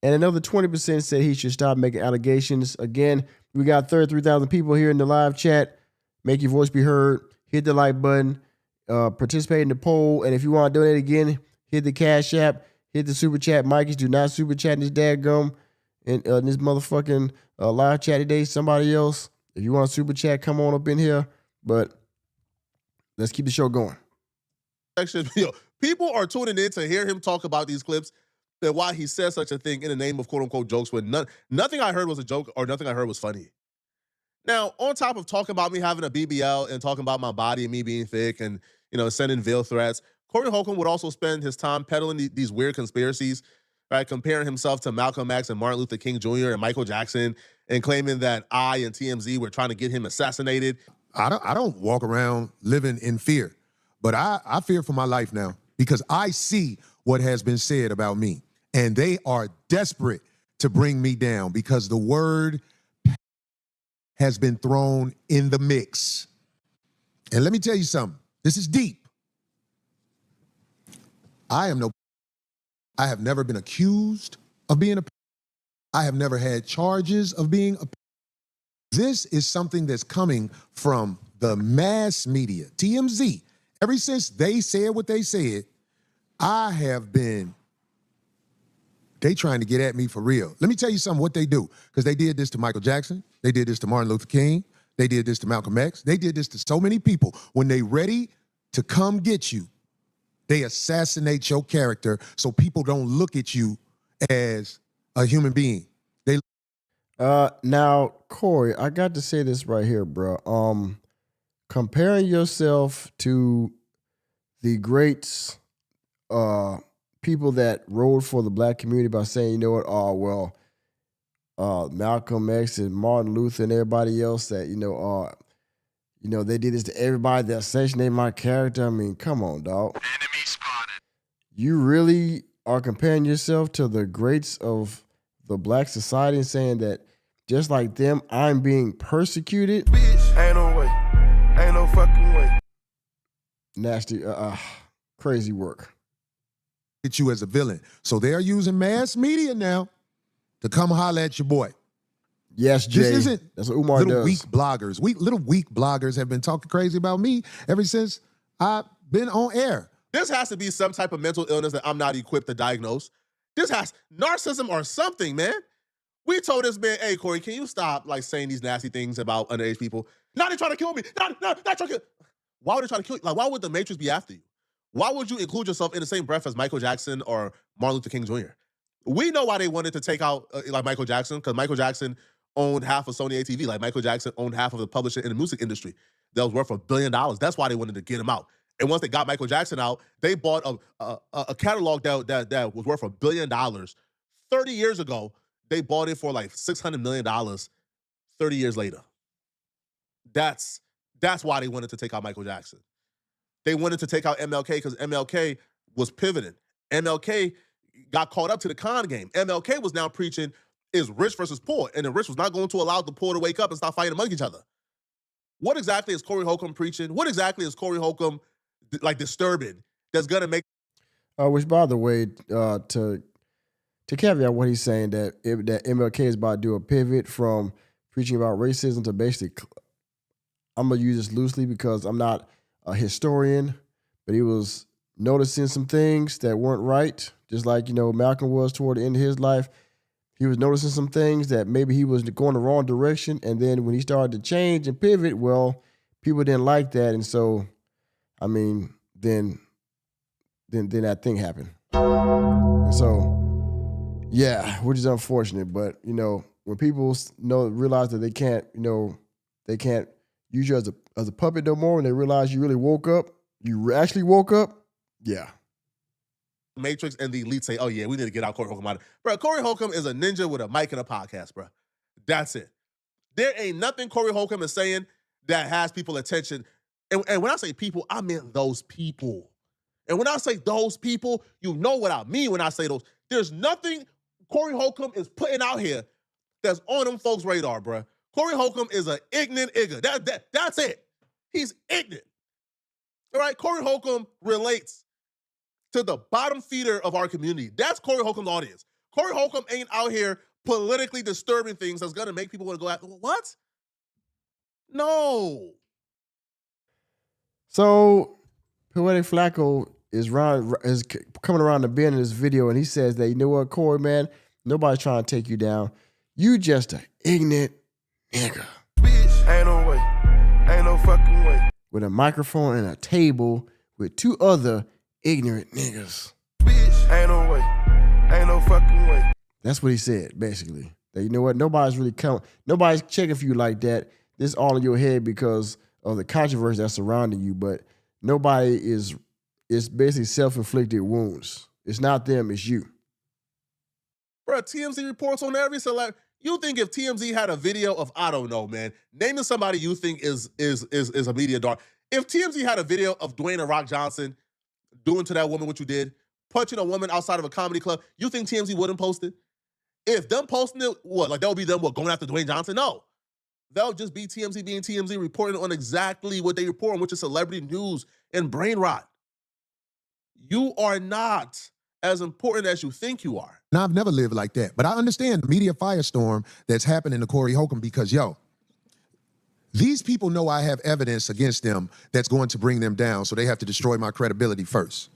And another 20% said he should stop making allegations. Again, we got 33,000 people here in the live chat. Make your voice be heard. Hit the like button. Participate in the poll. And if you want to donate again, hit the Cash App. Hit the Super Chat. Mikey's do not Super Chat in this dadgum. In this motherfucking live chat today. Somebody else. If you want to Super Chat, come on up in here. But let's keep the show going. People are tuning in to hear him talk about these clips and why he says such a thing in the name of quote-unquote jokes when nothing I heard was a joke or nothing I heard was funny. Now, on top of talking about me having a BBL and talking about my body and me being thick and, you know, sending veil threats, Corey Holcomb would also spend his time peddling these weird conspiracies, right? Comparing himself to Malcolm X and Martin Luther King Jr. and Michael Jackson and claiming that I and TMZ were trying to get him assassinated. I don't walk around living in fear, but I fear for my life now because I see what has been said about me. And they are desperate to bring me down because the word has been thrown in the mix. And let me tell you something. This is deep. I have never been accused of being I have never had charges of being This is something that's coming from the mass media, TMZ. Ever since they said what they said, they trying to get at me for real. Let me tell you something, what they do. Because they did this to Michael Jackson. They did this to Martin Luther King. They did this to Malcolm X. They did this to so many people. When they ready to come get you, they assassinate your character so people don't look at you as a human being. Now, Corey, I got to say this right here, bro. Comparing yourself to the greats, people that rode for the black community by saying, you know what, Malcolm X and Martin Luther and everybody else that, they did this to everybody that assassinated my character. I mean, come on, dog. Enemy spotted. You really are comparing yourself to the greats of the black society and saying that just like them, I'm being persecuted. Bitch, ain't no way. Ain't no fucking way. Nasty, crazy work. At you as a villain. So they're using mass media now to come holler at your boy. Yes, Jay. This isn't that's what Umar little does. Weak bloggers. Little weak bloggers have been talking crazy about me ever since I've been on air. This has to be some type of mental illness that I'm not equipped to diagnose. This has narcissism or something, man. We told this man, hey, Corey, can you stop saying these nasty things about underage people? Now they're trying to kill me. Not trying to kill. Why would they try to kill you? Why would the Matrix be after you? Why would you include yourself in the same breath as Michael Jackson or Martin Luther King Jr.? We know why they wanted to take out Michael Jackson, because Michael Jackson owned half of Sony ATV. Michael Jackson owned half of the publishing and the music industry that was worth $1 billion. That's why they wanted to get him out. And once they got Michael Jackson out, they bought a catalog that was worth $1 billion. 30 years ago, they bought it for $600 million 30 years later. That's why they wanted to take out Michael Jackson. They wanted to take out MLK because MLK was pivoting. MLK got caught up to the con game. MLK was now preaching is rich versus poor, and the rich was not going to allow the poor to wake up and stop fighting among each other. What exactly is Corey Holcomb preaching? What exactly is Corey Holcomb disturbing that's going to make... Which, by the way, to caveat what he's saying, that MLK is about to do a pivot from preaching about racism to basically... I'm going to use this loosely because I'm not a historian, but he was noticing some things that weren't right, just like, Malcolm was toward the end of his life. He was noticing some things that maybe he was going the wrong direction, and then when he started to change and pivot, well, people didn't like that, and so I mean, then that thing happened. And so, yeah, which is unfortunate. But when people realize that they can't use you as a puppet no more, and they realize you really woke up, you actually woke up, yeah. Matrix and the elite say, oh yeah, we need to get out Corey Holcomb out. Bro, Corey Holcomb is a ninja with a mic and a podcast, bro. That's it. There ain't nothing Corey Holcomb is saying that has people attention. And when I say people, I mean those people. And when I say those people, you know what I mean when I say those. There's nothing Corey Holcomb is putting out here that's on them folks' radar, bro. Corey Holcomb is an ignorant igga. That's it. He's ignorant. All right? Corey Holcomb relates to the bottom feeder of our community. That's Corey Holcomb's audience. Corey Holcomb ain't out here politically disturbing things that's going to make people want to go after. What? No. So, Poetik Flakko is coming around the bend in this video, and he says that, you know what, Corey, man, nobody's trying to take you down. You just an ignorant nigga. Bitch, ain't no way. Ain't no fucking way. With a microphone and a table with two other ignorant niggas. Bitch, ain't no way. Ain't no fucking way. That's what he said, basically. That, you know what, nobody's checking for you like that. This is all in your head because of the controversy that's surrounding you, but nobody is basically self-inflicted wounds. It's not them, it's you. Bro, TMZ reports on every celebrity. You think if TMZ had a video of, I don't know, man, naming somebody you think is a media dog. If TMZ had a video of Dwayne and Rock Johnson doing to that woman what you did, punching a woman outside of a comedy club, you think TMZ wouldn't post it? If them posting it, what? Like that would be them going after Dwayne Johnson? No. That'll just be TMZ being TMZ, reporting on exactly what they report on, which is celebrity news and brain rot. You are not as important as you think you are. Now, I've never lived like that, but I understand the media firestorm that's happening to Corey Holcomb because, these people know I have evidence against them that's going to bring them down, so they have to destroy my credibility first.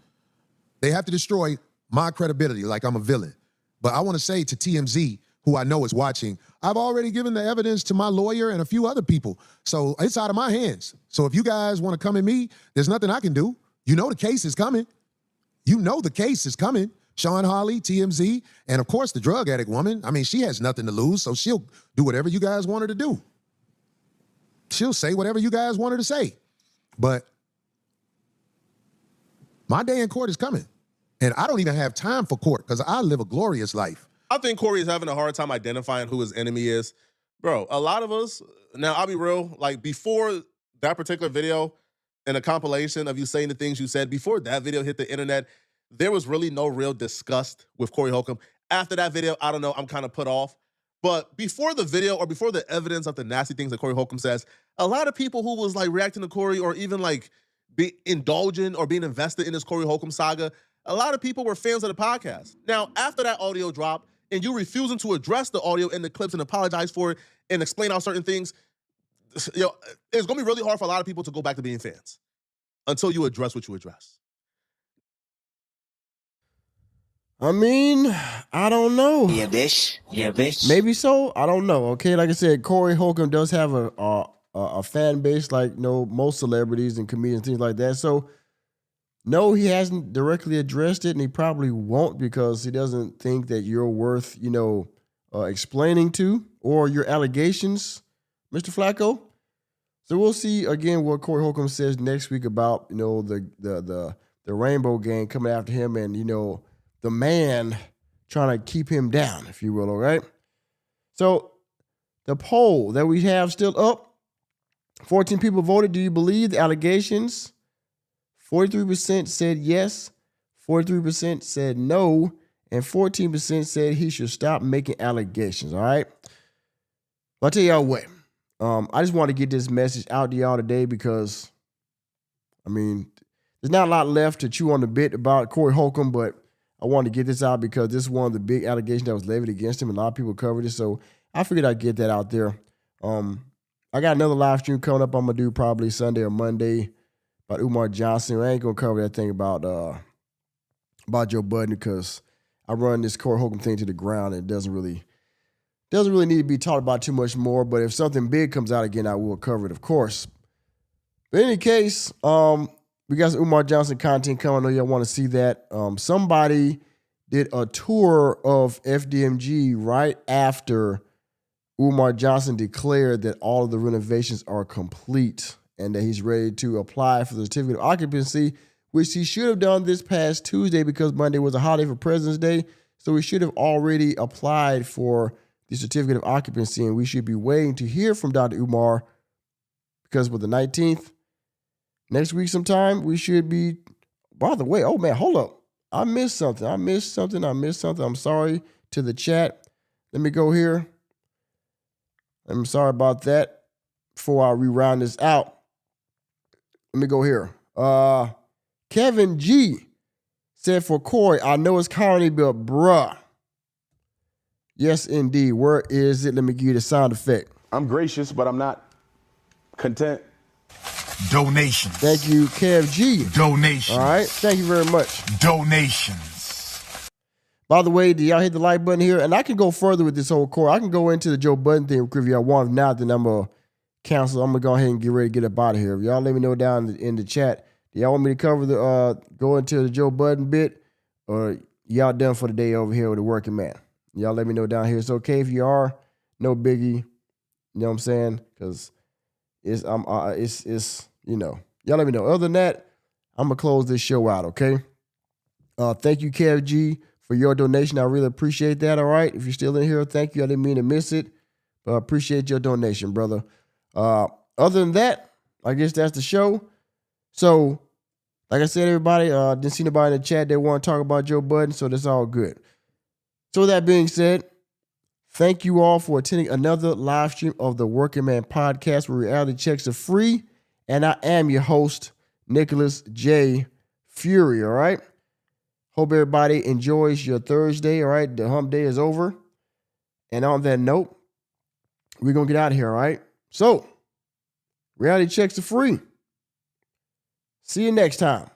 They have to destroy my credibility like I'm a villain. But I want to say to TMZ, who I know is watching, I've already given the evidence to my lawyer and a few other people, so it's out of my hands. So if you guys want to come at me, there's nothing I can do. You know the case is coming. You know the case is coming. Sean Hawley, TMZ, and of course the drug addict woman. I mean, she has nothing to lose, so she'll do whatever you guys want her to do. She'll say whatever you guys want her to say. But my day in court is coming. And I don't even have time for court because I live a glorious life. I think Corey is having a hard time identifying who his enemy is. Bro, a lot of us, now I'll be real, like before that particular video and a compilation of you saying the things you said, before that video hit the internet, there was really no real disgust with Corey Holcomb. After that video, I don't know, I'm kind of put off. But before the video or before the evidence of the nasty things that Corey Holcomb says, a lot of people who was like reacting to Corey or even like be indulgent or being invested in this Corey Holcomb saga, a lot of people were fans of the podcast. Now, after that audio drop and you refusing to address the audio and the clips and apologize for it and explain out certain things, it's going to be really hard for a lot of people to go back to being fans until you address what you address. I mean, I don't know. Yeah, bitch. Yeah, bitch. Maybe so. I don't know. Okay, like I said, Corey Holcomb does have a fan base like most celebrities and comedians, things like that. So, no, he hasn't directly addressed it, and he probably won't because he doesn't think that you're worth, explaining to or your allegations, Mr. Flakko. So we'll see again what Corey Holcomb says next week about the Rainbow Gang coming after him and the man trying to keep him down, if you will, all right? So the poll that we have still up, 14 people voted. Do you believe the allegations? 43% said yes, 43% said no, and 14% said he should stop making allegations, all right? Well, I'll tell y'all what. I just want to get this message out to y'all today because, there's not a lot left to chew on the bit about Corey Holcomb, but I wanted to get this out because this is one of the big allegations that was levied against him. A lot of people covered it, so I figured I'd get that out there. I got another live stream coming up I'm going to do probably Sunday or Monday about Umar Johnson. I ain't going to cover that thing about Joe Budden because I run this Corey Holcomb thing to the ground and it doesn't really need to be talked about too much more. But if something big comes out again, I will cover it, of course. But in any case, we got some Umar Johnson content coming. I know y'all want to see that. Somebody did a tour of FDMG right after Umar Johnson declared that all of the renovations are complete and that he's ready to apply for the certificate of occupancy, which he should have done this past Tuesday because Monday was a holiday for President's Day. So we should have already applied for the certificate of occupancy, and we should be waiting to hear from Dr. Umar because with the 19th, next week sometime, we should be, by the way, oh man, hold up. I missed something. I'm sorry to the chat. Let me go here. I'm sorry about that. Before I reround this out, let me go here. Kevin G said for Corey, I know it's comedy, but bruh. Yes, indeed. Where is it? Let me give you the sound effect. I'm gracious, but I'm not content. Donations. Thank you, Kev G. Donations. All right. Thank you very much. Donations. By the way, do y'all hit the like button here? And I can go further with this whole core. I can go into the Joe Budden thing if y'all want. If not, then I'm going to cancel. I'm going to go ahead and get ready to get up out of here. If y'all let me know down in the chat. Do y'all want me to cover go into the Joe Budden bit? Or y'all done for the day over here with the working man? Y'all let me know down here. It's okay if you are. No biggie. You know what I'm saying? Because it's you know. Y'all let me know. Other than that, I'm going to close this show out, okay? Thank you, Kev G, for your donation. I really appreciate that, all right? If you're still in here, thank you. I didn't mean to miss it, but I appreciate your donation, brother. Other than that, I guess that's the show. So, like I said, everybody, didn't see nobody in the chat that want to talk about Joe Budden, so that's all good. So with that being said, thank you all for attending another live stream of the Working Man Podcast where reality checks are free. And I am your host, Nicholas J. Fury, all right? Hope everybody enjoys your Thursday, all right? The hump day is over. And on that note, we're going to get out of here, all right? So, reality checks are free. See you next time.